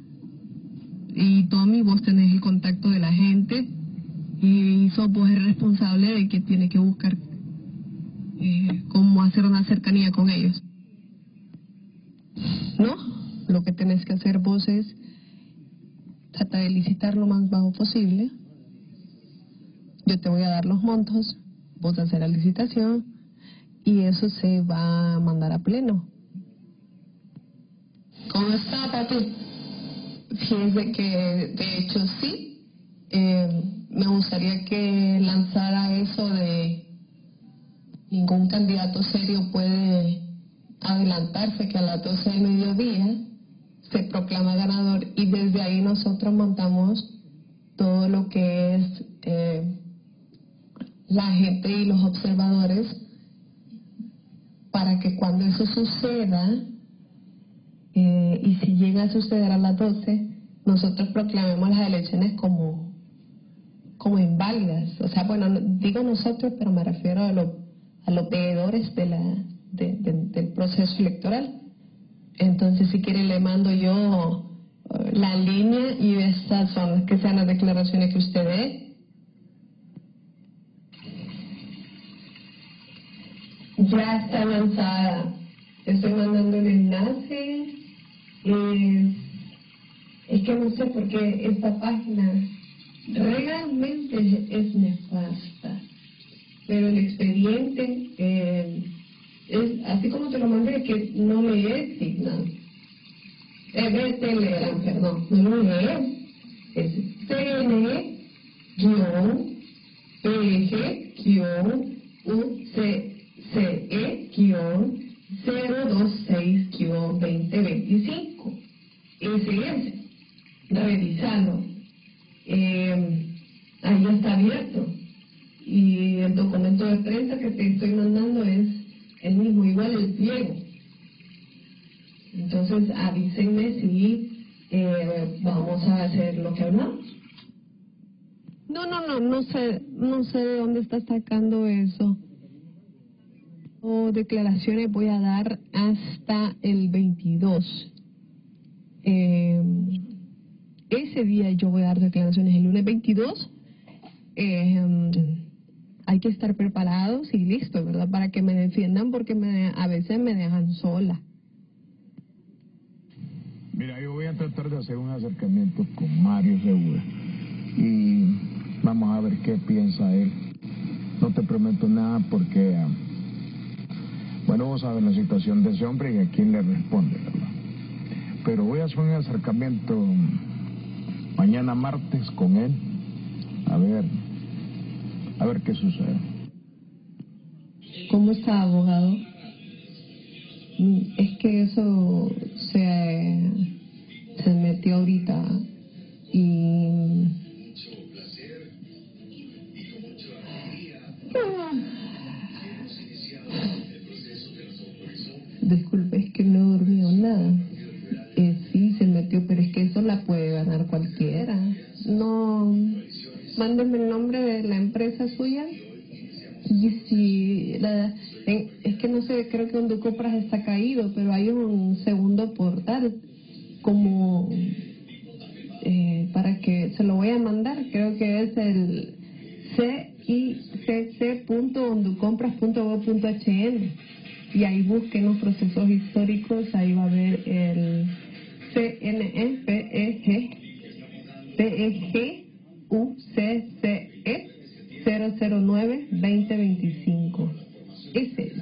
Y Tommy, vos tenés el contacto de la gente y sos vos el responsable de que tiene que buscar cómo hacer una cercanía con ellos. ¿No? Lo que tenés que hacer vos es tratar de licitar lo más bajo posible. Yo te voy a dar los montos, vos hacer la licitación y eso se va a mandar a pleno. ¿Cómo está, papi? Fíjense que de hecho sí, me gustaría que lanzara eso de ningún candidato serio puede adelantarse, que a las 12 del mediodía se proclama ganador y desde ahí nosotros montamos todo lo que es la gente y los observadores para que cuando eso suceda y si llega a suceder a las 12, nosotros proclamemos las elecciones como como inválidas. O sea, bueno, digo nosotros, pero me refiero a los veedores del proceso electoral. Entonces, si quiere, le mando yo la línea y estas son que sean las declaraciones que usted dé. Ya está avanzada. Estoy mandando el enlace. Es que no sé por qué esta página realmente es nefasta. Pero el expediente es así como te lo mandé, que no lees Signal. Telegram, perdón, no lo lees. Es CNE-PG-UCE-026-2025. Ese es. Revisarlo. Ahí ya está abierto. Y el documento de prensa que te estoy mandando es el mismo, igual el pliego. Entonces avísenme si vamos a hacer lo que hablamos. No sé de dónde está sacando eso. O declaraciones voy a dar hasta el 22. Ese día yo voy a dar declaraciones el lunes 22. Hay que estar preparados y listos, ¿verdad? Para que me defiendan, porque a veces me dejan sola. Mira, yo voy a tratar de hacer un acercamiento con Mario Segura y vamos a ver qué piensa él. No te prometo nada porque, bueno, vos sabes la situación de ese hombre y a quién le responde, ¿verdad? Pero voy a hacer un acercamiento mañana martes con él, a ver qué sucede. ¿Cómo está, abogado? Es que eso se metió ahorita y... Disculpe, es que no he dormido nada. Sí, se metió, pero es que eso la puede ganar cualquiera. No, mándenme el nombre de la empresa suya. Y si es que no sé, creo que Ondocopras está caído, pero hay un segundo portal como para que se lo voy a mandar. Creo que es el cicc.onducompras.gov.hn y ahí busquen los procesos históricos. Ahí va a haber el CNE-PEG-UCCE 009-2025. Ese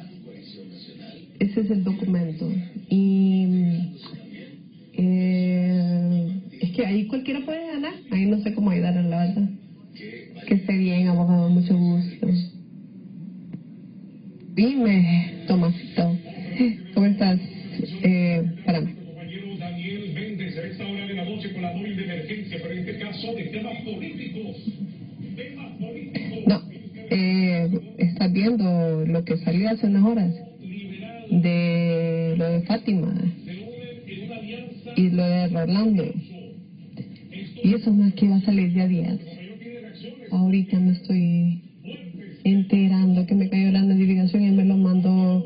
es el documento. Y es que ahí cualquiera puede ganar. Ahí no sé cómo ayudar, la verdad. Que esté bien, abogado, mucho gusto. Dime, Tomasito, ¿cómo estás? Espérame. Daniel Méndez, a esta hora de la noche con la móvil de emergencia, pero en este caso de temas políticos. No, estás viendo lo que salió hace unas horas de lo de Fátima y lo de Rolando, y eso más que va a salir ya días. Ahorita me estoy enterando que me cayó la notificación y me lo mandó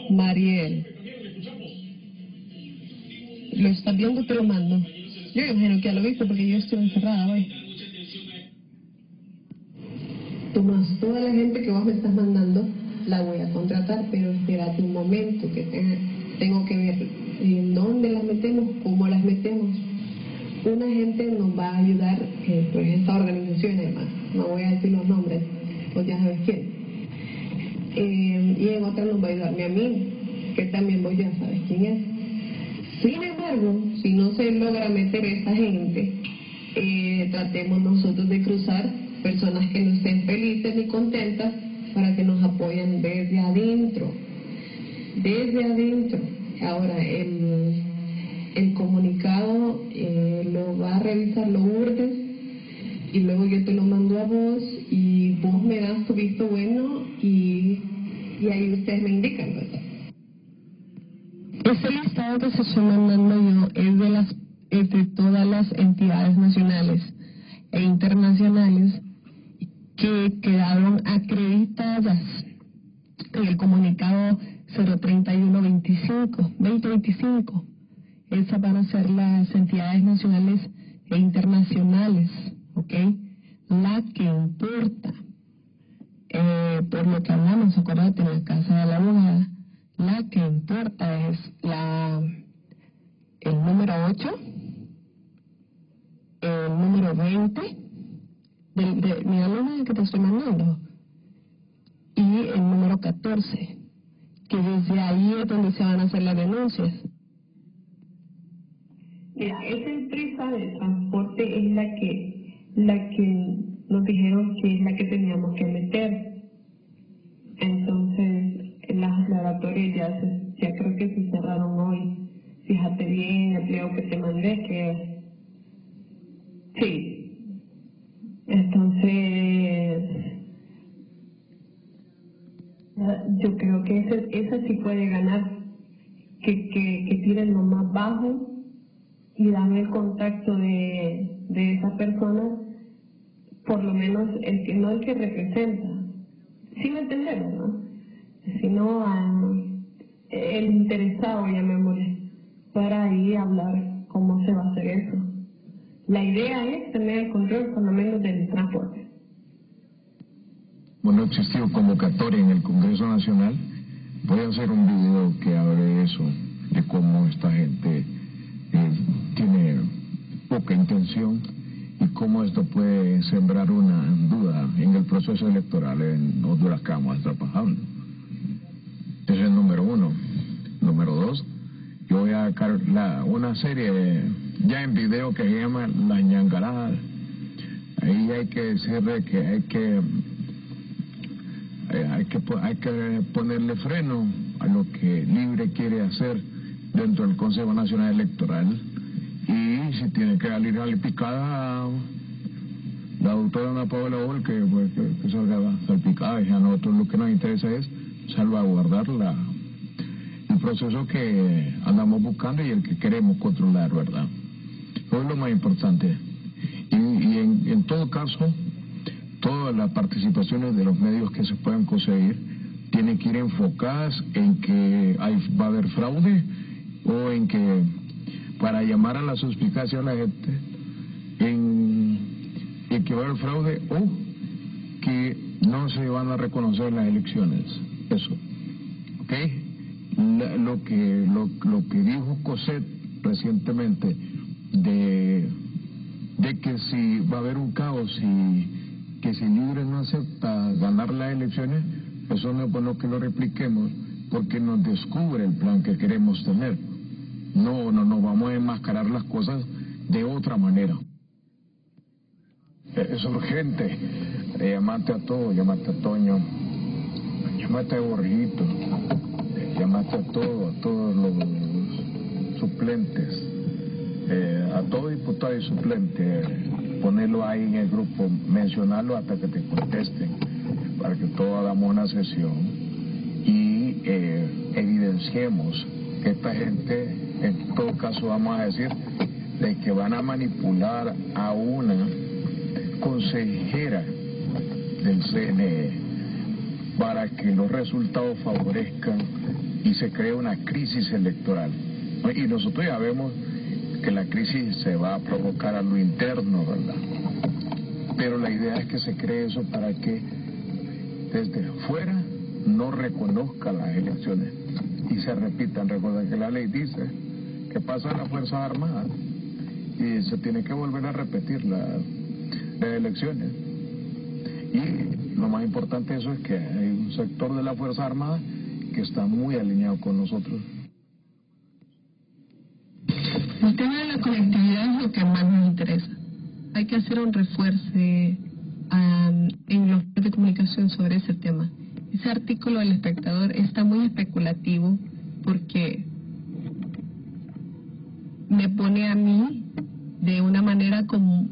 Mariel. ¿Lo estás viendo? Te lo mando. Yo imagino que ya lo viste porque yo estoy encerrada hoy. Tomás, toda la gente que vos me estás mandando la voy a contratar, pero espérate un momento, que tengo que ver en dónde las metemos, cómo las metemos. Una gente nos va a ayudar, pues esta organización, además, no voy a decir los nombres, pues ya sabes quién. Y en otra nos va a ayudarme a mí, que también vos ya sabes quién es. Sin embargo, si no se logra meter esa gente, tratemos nosotros de cruzar personas que no estén felices ni contentas para que nos apoyen desde adentro. Desde adentro. Ahora, el comunicado lo va a revisar Lourdes y luego yo te lo mando a vos y vos me das tu visto bueno y ahí ustedes me indican, ¿verdad? Ese listado que se estoy mandando yo es de todas las entidades nacionales e internacionales que quedaron acreditadas en el comunicado 031-2025. Esas van a ser las entidades nacionales e internacionales, ¿ok? La que importa, por lo que hablamos, acuérdate, en la casa de la abogada, la que importa es el número 8, el número 20, mi alumna que te estoy mandando, y el número 14, que desde ahí es donde se van a hacer las denuncias. Mira, esa empresa de transporte es la que nos dijeron que es la que teníamos que meter. Entonces, las aclaratorias ya creo que se cerraron hoy. Fíjate bien el pliego que te mandé, que sí. Entonces, yo creo que esa sí puede ganar, que tiren lo más bajo y dame el contacto de esa persona, por lo menos el que representa. ¿Sí me entendemos, no? Si no, el interesado, llamémosle, para ahí hablar cómo se va a hacer eso. La idea es tener el control, por lo menos, del transporte. Bueno, existió convocatoria en el Congreso Nacional. Voy a hacer un video que hable de eso, de cómo esta gente tiene poca intención y cómo esto puede sembrar una duda en el proceso electoral en Honduras que vamos a estar trabajando. Ese es el número 1. Número 2, yo voy a sacar una serie ya en video que se llama La Ñangarada. Ahí hay que decirle que hay que ponerle freno a lo que Libre quiere hacer dentro del Consejo Nacional Electoral, y si tiene que salir a la picada la doctora Ana Paola Bol, que salga salpicada, y a nosotros lo que nos interesa es salvaguardar el proceso que andamos buscando y el que queremos controlar, ¿verdad? Eso es lo más importante. Y en todo caso, todas las participaciones de los medios que se puedan conseguir tienen que ir enfocadas en que va a haber fraude, o en que para llamar a la suspicacia a la gente en que va a haber fraude, o que no se van a reconocer las elecciones. Eso, ¿ok? Lo que dijo Cosette recientemente de que si va a haber un caos y que si Libre no acepta ganar las elecciones, eso no es bueno que lo repliquemos, porque nos descubre el plan que queremos tener. No vamos a enmascarar las cosas de otra manera. Es urgente. Llamate a todos, llamate a Toño, llamate a Borrito, llamate a todos los suplentes, a todo diputado y suplente, ponerlo ahí en el grupo, mencionarlo hasta que te contesten, para que todos hagamos una sesión y evidenciemos que esta gente, en todo caso vamos a decir, de que van a manipular a una consejera del CNE para que los resultados favorezcan y se cree una crisis electoral. Y nosotros ya vemos que la crisis se va a provocar a lo interno, ¿verdad? Pero la idea es que se cree eso para que desde fuera no reconozca las elecciones y se repitan. Recuerda que la ley dice que pasa a las Fuerzas Armadas y se tiene que volver a repetir las elecciones. Y lo más importante de eso es que hay un sector de las Fuerzas Armadas que está muy alineado con nosotros. El tema de la conectividad es lo que más nos interesa. Hay que hacer un refuerzo en los medios de comunicación sobre ese tema. Ese artículo del Espectador está muy especulativo porque me pone a mí de una manera como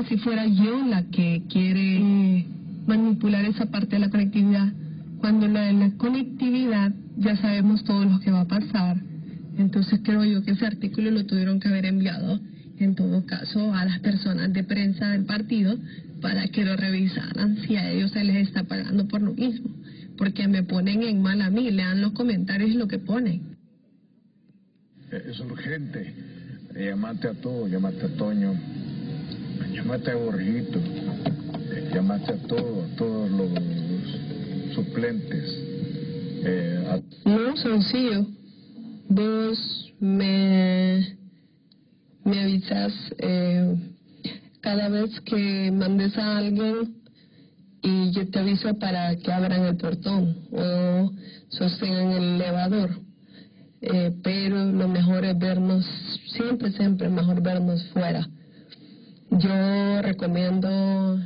si fuera yo la que quiere manipular esa parte de la conectividad, cuando la de la conectividad ya sabemos todo lo que va a pasar. Entonces creo yo que ese artículo lo tuvieron que haber enviado en todo caso, a las personas de prensa del partido para que lo revisaran si a ellos se les está pagando por lo mismo. Porque me ponen en mal a mí, lean los comentarios lo que ponen. Es urgente. Llamate a todos, llamate a Toño, llamate a Borjito, llamate a todos los suplentes. No, sencillo. Vos me avisas cada vez que mandes a alguien y yo te aviso para que abran el portón o sostengan el elevador. Pero lo mejor es vernos, siempre mejor vernos fuera. Yo recomiendo,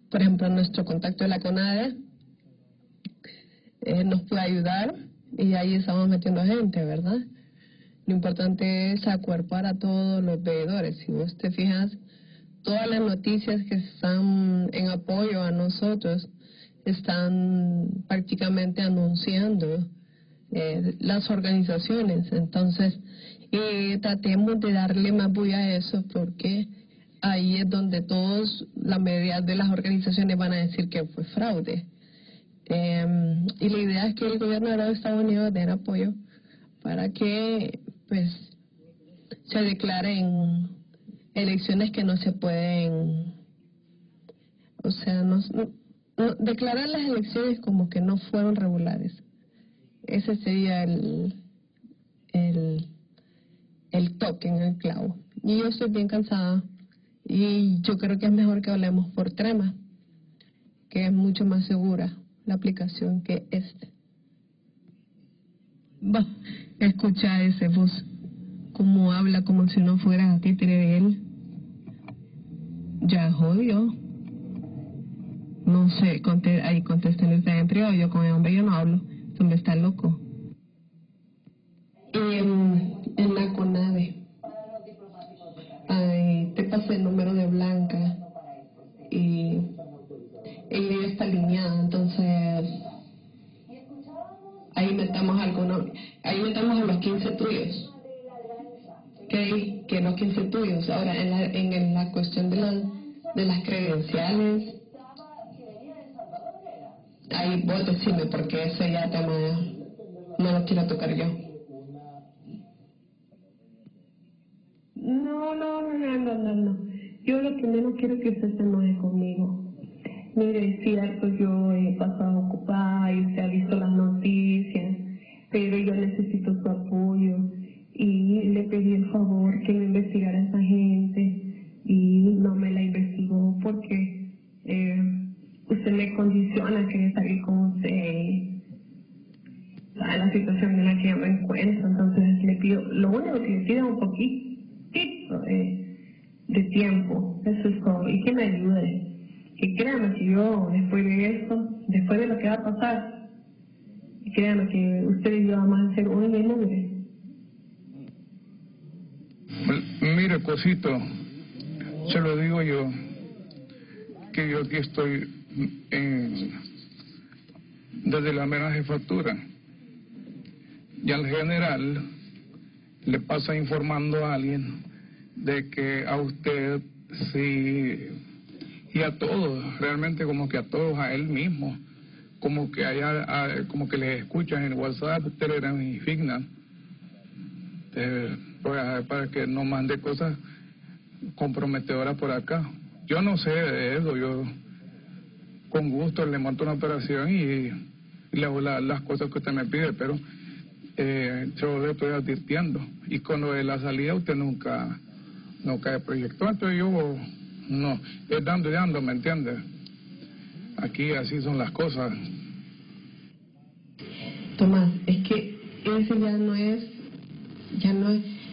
por ejemplo, nuestro contacto de la CONADE, nos puede ayudar y ahí estamos metiendo gente, ¿verdad? Lo importante es acuerpar a todos los veedores. Si vos te fijas, todas las noticias que están en apoyo a nosotros están prácticamente anunciando las organizaciones. Entonces, tratemos de darle más bulla a eso, porque ahí es donde todos, la mayoría de las organizaciones van a decir que fue fraude. Y la idea es que el gobierno de los Estados Unidos dé apoyo para que pues se declaren elecciones que no se pueden, o sea, no declarar las elecciones como que no fueron regulares. Ese sería el toque en el clavo. Y yo estoy bien cansada y yo creo que es mejor que hablemos por Trema, que es mucho más segura la aplicación que Va, escucha ese voz, como habla como si no fuera a títere de él. Ya jodió. No sé, ahí contéstenle ustedes en privado, yo con el hombre yo no hablo, este hombre está loco. En la CONADE, te pasé el número de Blanca y ella está alineada, entonces ahí metamos a los 15 tuyos, que los 15 tuyos. Ahora en la cuestión de las credenciales, ahí vos decime, porque ese ya tema no lo quiero tocar yo. No. Yo lo que menos quiero es que usted se enoje conmigo. Mire, es cierto, yo he pasado ocupada y usted ha visto las noticias, pero yo necesito su apoyo y le pedí el favor que me investigara a esa gente y no me la investigó porque usted me condiciona a querer salir con usted. ¿Sabe la situación en la que yo me encuentro? Entonces le pido, lo único que le pido es un poquito de tiempo, eso es todo, y que me ayude. Que créanme que yo, después de esto, después de lo que va a pasar, créanme que ustedes y yo vamos a hacer un número. Mire, Cosito, se lo digo yo, que yo aquí estoy desde la mera jefatura, y al general le pasa informando a alguien de que a usted sí, y a todos, realmente como que a todos, a él mismo, como que como que les escuchan en WhatsApp, Telegram y Figna, para que no mande cosas comprometedoras por acá. Yo no sé de eso, yo con gusto le monto una operación y le hago las cosas que usted me pide, pero yo le estoy advirtiendo. Y con lo de la salida usted nunca proyectó, entonces yo no, es dando y dando, ¿me entiende? Aquí así son las cosas. Tomás, es que ese ya no es,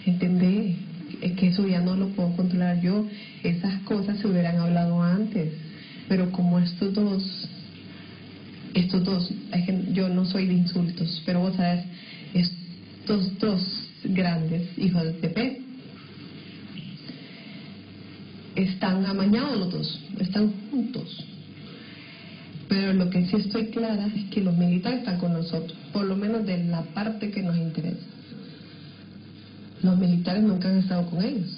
¿entendés? Es que eso ya no lo puedo controlar yo. Esas cosas se hubieran hablado antes, pero como estos dos, es que yo no soy de insultos, pero vos sabes, estos dos grandes hijos de PP están amañados los dos, están juntos. Pero lo que sí estoy clara es que los militares están con nosotros, por lo menos de la parte que nos interesa. Los militares nunca han estado con ellos.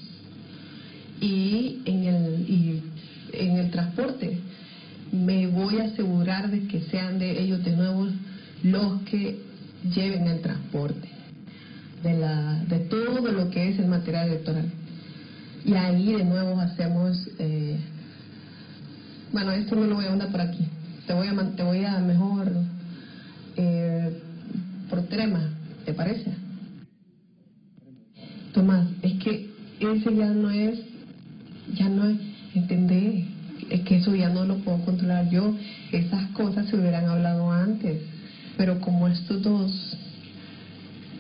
y en el transporte me voy a asegurar de que sean de ellos de nuevo los que lleven el transporte de todo lo que es el material electoral. Y ahí de nuevo hacemos bueno, esto no lo voy a mandar por aquí, te voy a mejor por trema, ¿te parece? Tomás, es que ese ya no es, ¿entendés? Es que eso ya no lo puedo controlar yo. Esas cosas se hubieran hablado antes, pero como estos dos,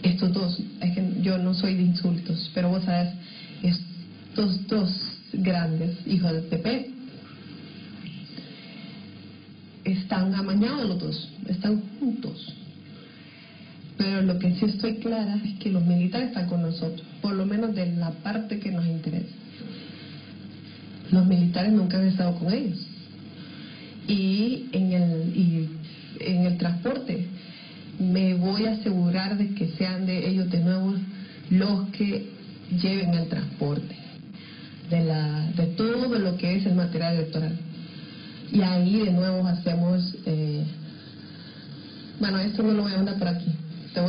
es que yo no soy de insultos, pero vos sabes, estos dos grandes hijos del PP están amañados los dos, están juntos. Pero lo que sí estoy clara es que los militares están con nosotros, por lo menos de la parte que nos interesa. Los militares nunca han estado con ellos. Y en el transporte me voy a asegurar de que sean de ellos de nuevo los que lleven el transporte de todo lo que es el material electoral. Y ahí de nuevo hacemos bueno, esto no lo voy a mandar por aquí, te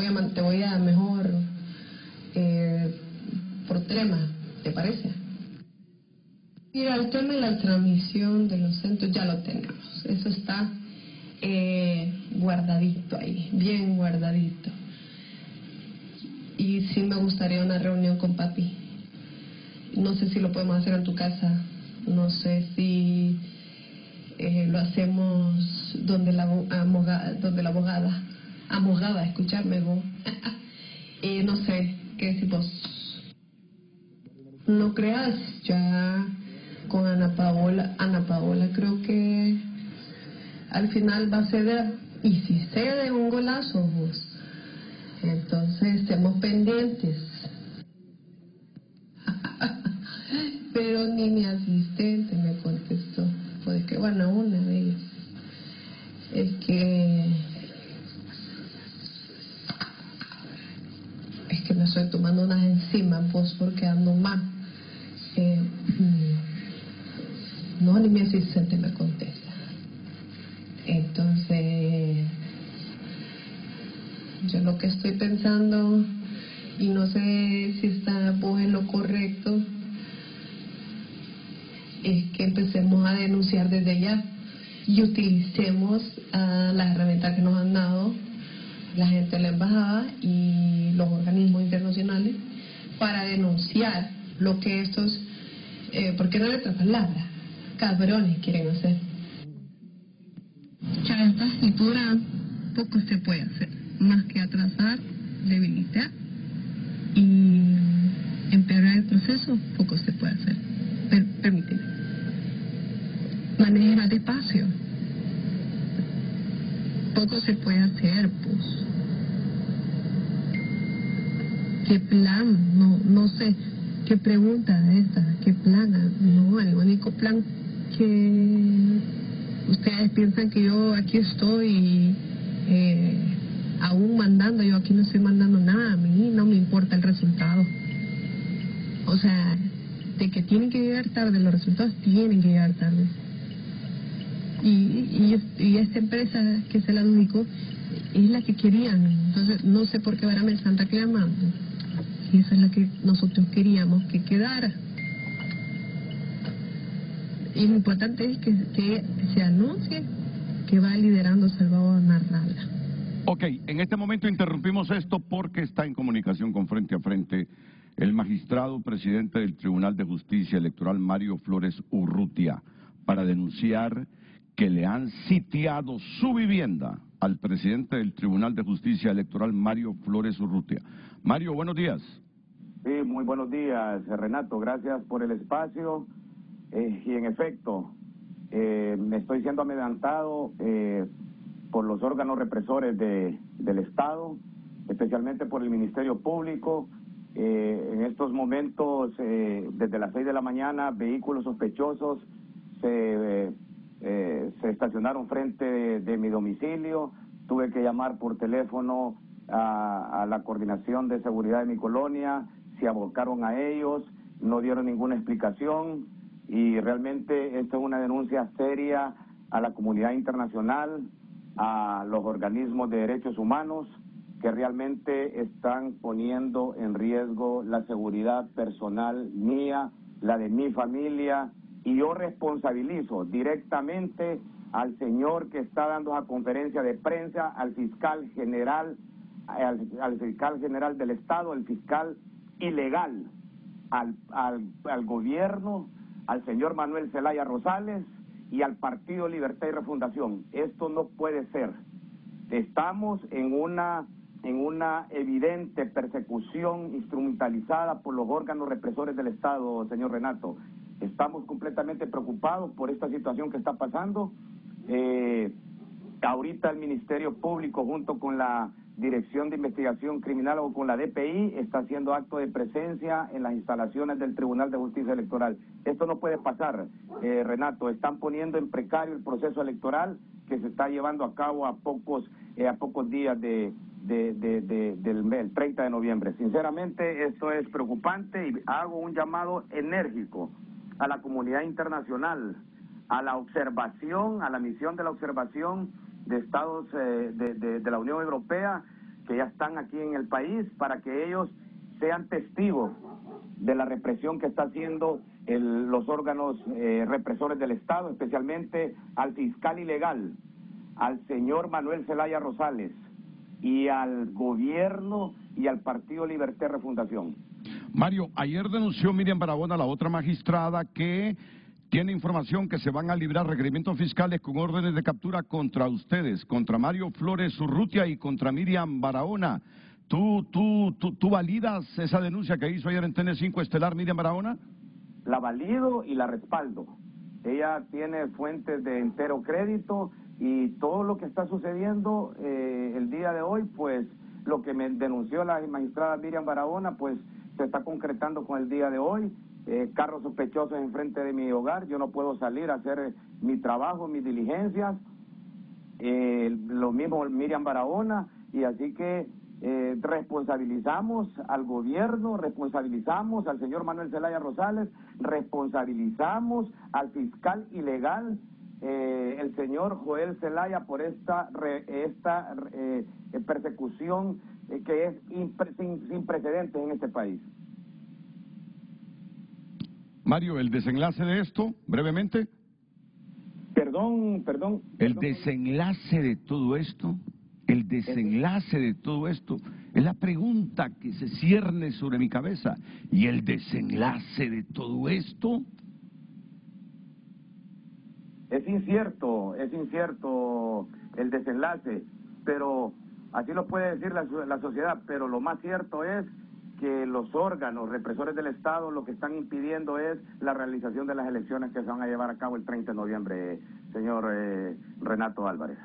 voy a mejor por trema, ¿te parece? Mira, el tema de la transmisión de los centros ya lo tenemos, eso está guardadito ahí, bien guardadito. Y sí me gustaría una reunión con papi. No sé si lo podemos hacer en tu casa, no sé si lo hacemos donde la abogada, escucharme vos. No sé, ¿qué decís vos? No creas, ya con Ana Paola creo que al final va a ceder, y si cede un golazo vos, entonces estemos pendientes. Pero ni mi asistente me contestó, pues que bueno, una de ellas es que me estoy tomando unas enzimas vos porque ando mal. No, ni mi asistente me contesta. Entonces yo lo que estoy pensando, y no sé si está vos en lo correcto, es que empecemos a denunciar desde ya y utilicemos las herramientas que nos han dado la gente de la embajada y los organismos internacionales para denunciar lo que estos, ¿por qué no le otra palabra? Cabrones quieren hacer. Ya a esta altura poco se puede hacer, más que atrasar, debilitar y empeorar el proceso, poco se puede hacer. Permíteme. Maneja despacio. Poco se puede hacer, pues. ¿Qué plan? No sé. ¿Qué pregunta esta? ¿Qué plan? No, el único plan que ustedes piensan que yo aquí estoy aún mandando, yo aquí no estoy mandando nada, a mí no me importa el resultado. O sea, de que tienen que llegar tarde, los resultados tienen que llegar tarde. Y esta empresa que se la adjudicó es la que querían, entonces no sé por qué ahora me están reclamando. Y esa es la que nosotros queríamos que quedara. Y lo importante es que se anuncie que va liderando Salvador Narrala. Ok, en este momento interrumpimos esto porque está en comunicación con Frente a Frente el magistrado presidente del Tribunal de Justicia Electoral, Mario Flores Urrutia, para denunciar que le han sitiado su vivienda al presidente del Tribunal de Justicia Electoral, Mario Flores Urrutia. Mario, buenos días. Sí, muy buenos días, Renato. Gracias por el espacio. Y en efecto, me estoy siendo amedrentado por los órganos represores del Estado, especialmente por el Ministerio Público. En estos momentos, desde las 6 de la mañana, vehículos sospechosos se estacionaron frente de mi domicilio. Tuve que llamar por teléfono a la coordinación de seguridad de mi colonia, se abocaron a ellos, no dieron ninguna explicación y realmente esto es una denuncia seria a la comunidad internacional, a los organismos de derechos humanos que realmente están poniendo en riesgo la seguridad personal mía, la de mi familia, y yo responsabilizo directamente al señor que está dando esa conferencia de prensa, al fiscal general, al fiscal general del Estado, el fiscal ilegal, al gobierno, al señor Manuel Zelaya Rosales y al Partido Libertad y Refundación. Esto no puede ser. Estamos en una evidente persecución instrumentalizada por los órganos represores del Estado, señor Renato. Estamos completamente preocupados por esta situación que está pasando. Ahorita el Ministerio Público junto con la Dirección de Investigación Criminal o con la DPI está haciendo acto de presencia en las instalaciones del Tribunal de Justicia Electoral. Esto no puede pasar, Renato. Están poniendo en precario el proceso electoral que se está llevando a cabo a pocos días del 30 de noviembre. Sinceramente, esto es preocupante y hago un llamado enérgico a la comunidad internacional, a la observación, a la misión de la observación de estados de la Unión Europea que ya están aquí en el país para que ellos sean testigos de la represión que está haciendo los órganos represores del Estado, especialmente al fiscal ilegal, al señor Manuel Zelaya Rosales y al gobierno y al Partido Libertad y Refundación. Mario, ayer denunció Miriam Barahona, la otra magistrada, que tiene información que se van a librar requerimientos fiscales con órdenes de captura contra ustedes, contra Mario Flores Urrutia y contra Miriam Barahona. ¿Tú validas esa denuncia que hizo ayer en TN5 Estelar Miriam Barahona? La valido y la respaldo. Ella tiene fuentes de entero crédito y todo lo que está sucediendo el día de hoy, pues lo que me denunció la magistrada Miriam Barahona, pues se está concretando con el día de hoy. Carros sospechosos enfrente de mi hogar, yo no puedo salir a hacer mi trabajo, mis diligencias, lo mismo Miriam Barahona, y así que responsabilizamos al gobierno, responsabilizamos al señor Manuel Zelaya Rosales, responsabilizamos al fiscal ilegal, el señor Joel Zelaya, por esta persecución que es sin precedentes en este país. Mario, el desenlace de esto, brevemente. Perdón. El desenlace de todo esto, es la pregunta que se cierne sobre mi cabeza. ¿Y el desenlace de todo esto? Es incierto el desenlace, pero así lo puede decir la sociedad, pero lo más cierto es que los órganos represores del Estado lo que están impidiendo es la realización de las elecciones que se van a llevar a cabo el 30 de noviembre, señor Renato Álvarez.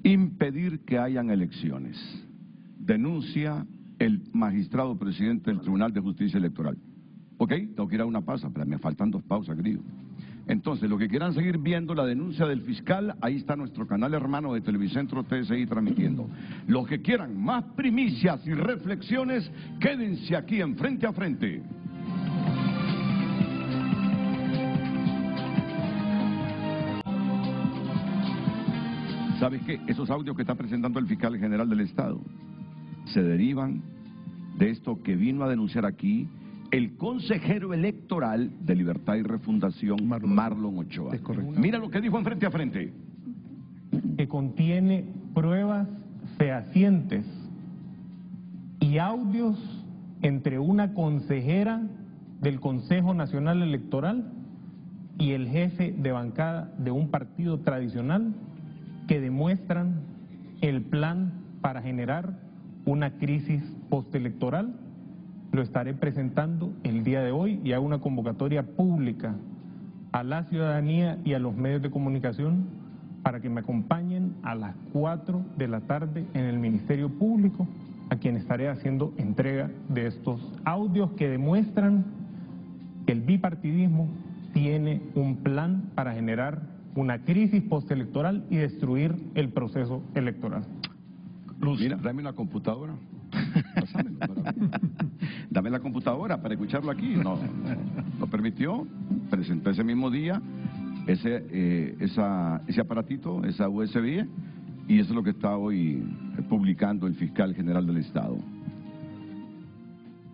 Impedir que hayan elecciones, denuncia el magistrado presidente del Tribunal de Justicia Electoral. Ok, tengo que ir a una pausa, pero me faltan 2 pausas, querido. Entonces, los que quieran seguir viendo la denuncia del fiscal, ahí está nuestro canal hermano de Televicentro TSI transmitiendo. Los que quieran más primicias y reflexiones, quédense aquí en Frente a Frente. ¿Sabes qué? Esos audios que está presentando el fiscal general del Estado se derivan de esto que vino a denunciar aquí el consejero electoral de Libertad y Refundación, Marlon Ochoa. Es correcto. Mira lo que dijo en Frente a Frente. Que contiene pruebas fehacientes y audios entre una consejera del Consejo Nacional Electoral y el jefe de bancada de un partido tradicional que demuestran el plan para generar una crisis postelectoral. Lo estaré presentando el día de hoy y hago una convocatoria pública a la ciudadanía y a los medios de comunicación para que me acompañen a las 4 de la tarde en el Ministerio Público, a quien estaré haciendo entrega de estos audios que demuestran que el bipartidismo tiene un plan para generar una crisis postelectoral y destruir el proceso electoral. Luz, mira, dame una computadora. Pásamelo, dame la computadora para escucharlo aquí. No lo permitió. Presentó ese mismo día ese aparatito, esa USB, y eso es lo que está hoy publicando el fiscal general del Estado.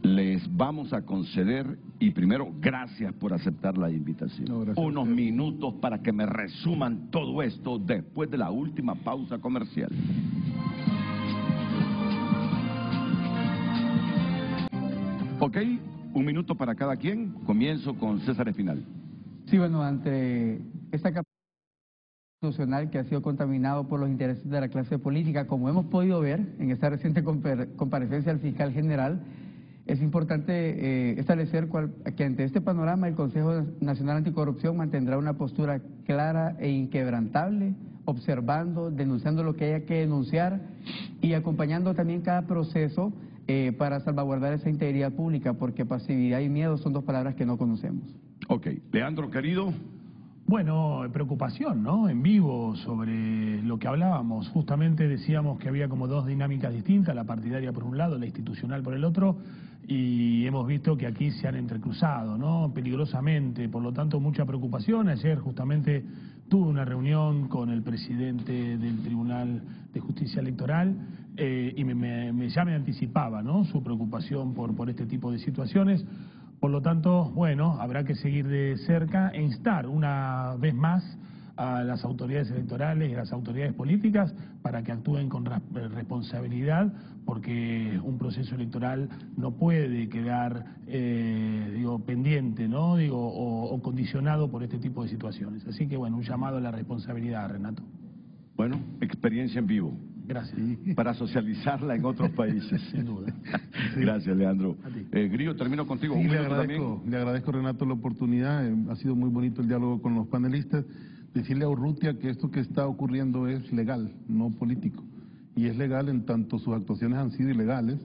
Les vamos a conceder, y primero, gracias por aceptar la invitación. Unos minutos para que me resuman todo esto después de la última pausa comercial. Ok, un minuto para cada quien. Comienzo con César Espinal. Sí, bueno, ante esta capacidad institucional que ha sido contaminado por los intereses de la clase política, como hemos podido ver en esta reciente comparecencia del fiscal general, es importante establecer que ante este panorama el Consejo Nacional Anticorrupción mantendrá una postura clara e inquebrantable, observando, denunciando lo que haya que denunciar y acompañando también cada proceso para salvaguardar esa integridad pública, porque pasividad y miedo son dos palabras que no conocemos. Ok, Leandro, querido. Bueno, preocupación, ¿no? En vivo sobre lo que hablábamos. Justamente decíamos que había como dos dinámicas distintas, la partidaria por un lado, la institucional por el otro, y hemos visto que aquí se han entrecruzado, ¿no? Peligrosamente, por lo tanto mucha preocupación. Ayer justamente tuve una reunión con el presidente del Tribunal de Justicia Electoral y ya me anticipaba, ¿no? Su preocupación por este tipo de situaciones. Por lo tanto, bueno, habrá que seguir de cerca e instar una vez más a las autoridades electorales y a las autoridades políticas para que actúen con responsabilidad, porque un proceso electoral no puede quedar pendiente, ¿no? O condicionado por este tipo de situaciones. Así que, bueno, un llamado a la responsabilidad, Renato. Bueno, experiencia en vivo. Gracias. Para socializarla en otros países. Sin duda. Gracias, Leandro. Grillo, termino contigo. Sí, le agradezco, Renato, la oportunidad. Ha sido muy bonito el diálogo con los panelistas. Decirle a Urrutia que esto que está ocurriendo es legal, no político. Y es legal en tanto sus actuaciones han sido ilegales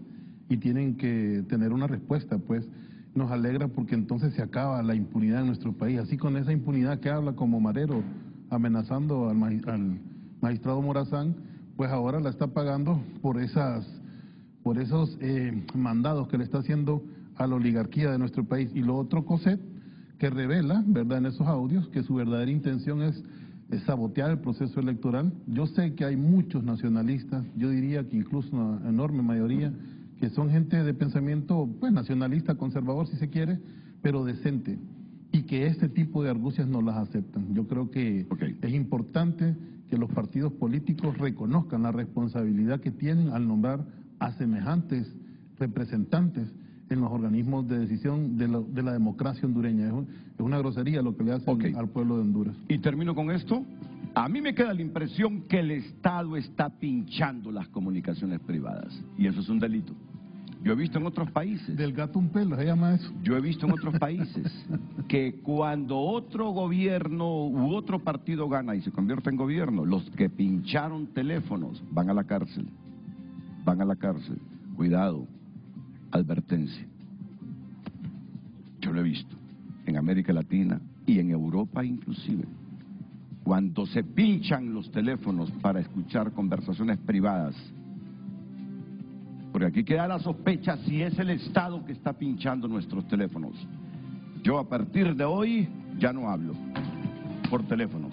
y tienen que tener una respuesta, pues. Nos alegra porque entonces se acaba la impunidad en nuestro país. Así, con esa impunidad que habla como Marero amenazando al magistrado Morazán, pues ahora la está pagando por esos mandados que le está haciendo a la oligarquía de nuestro país. Y lo otro, Coset, que revela, ¿verdad?, en esos audios, que su verdadera intención es sabotear el proceso electoral. Yo sé que hay muchos nacionalistas, yo diría que incluso una enorme mayoría, que son gente de pensamiento, pues, nacionalista, conservador si se quiere, pero decente, y que este tipo de argucias no las aceptan. Yo creo que es importante que los partidos políticos reconozcan la responsabilidad que tienen al nombrar a semejantes representantes en los organismos de decisión de la democracia hondureña. Es una grosería lo que le hacen al pueblo de Honduras. Y termino con esto. A mí me queda la impresión que el Estado está pinchando las comunicaciones privadas, y eso es un delito. Yo he visto en otros países. Del gato un pelo, se llama eso. Yo he visto en otros países que cuando otro gobierno u otro partido gana y se convierte en gobierno, los que pincharon teléfonos van a la cárcel. Van a la cárcel. Cuidado, advertencia. Yo lo he visto en América Latina y en Europa inclusive. Cuando se pinchan los teléfonos para escuchar conversaciones privadas, porque aquí queda la sospecha si es el Estado que está pinchando nuestros teléfonos. Yo a partir de hoy ya no hablo por teléfonos.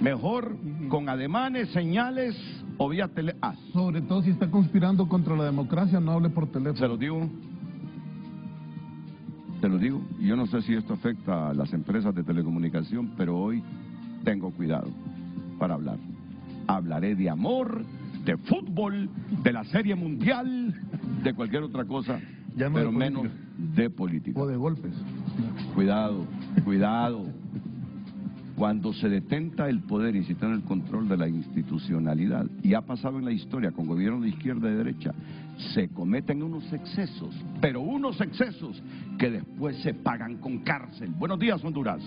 Mejor con ademanes, señales o vía Sobre todo si está conspirando contra la democracia, no hable por teléfono. Se lo digo. Y yo no sé si esto afecta a las empresas de telecomunicación, pero hoy tengo cuidado para hablar. Hablaré de amor, de fútbol, de la Serie Mundial, de cualquier otra cosa, pero menos de política. O de golpes. Cuidado, cuidado. Cuando se detenta el poder y se tiene el control de la institucionalidad, y ha pasado en la historia con gobiernos de izquierda y derecha, se cometen unos excesos, pero unos excesos que después se pagan con cárcel. Buenos días, Honduras.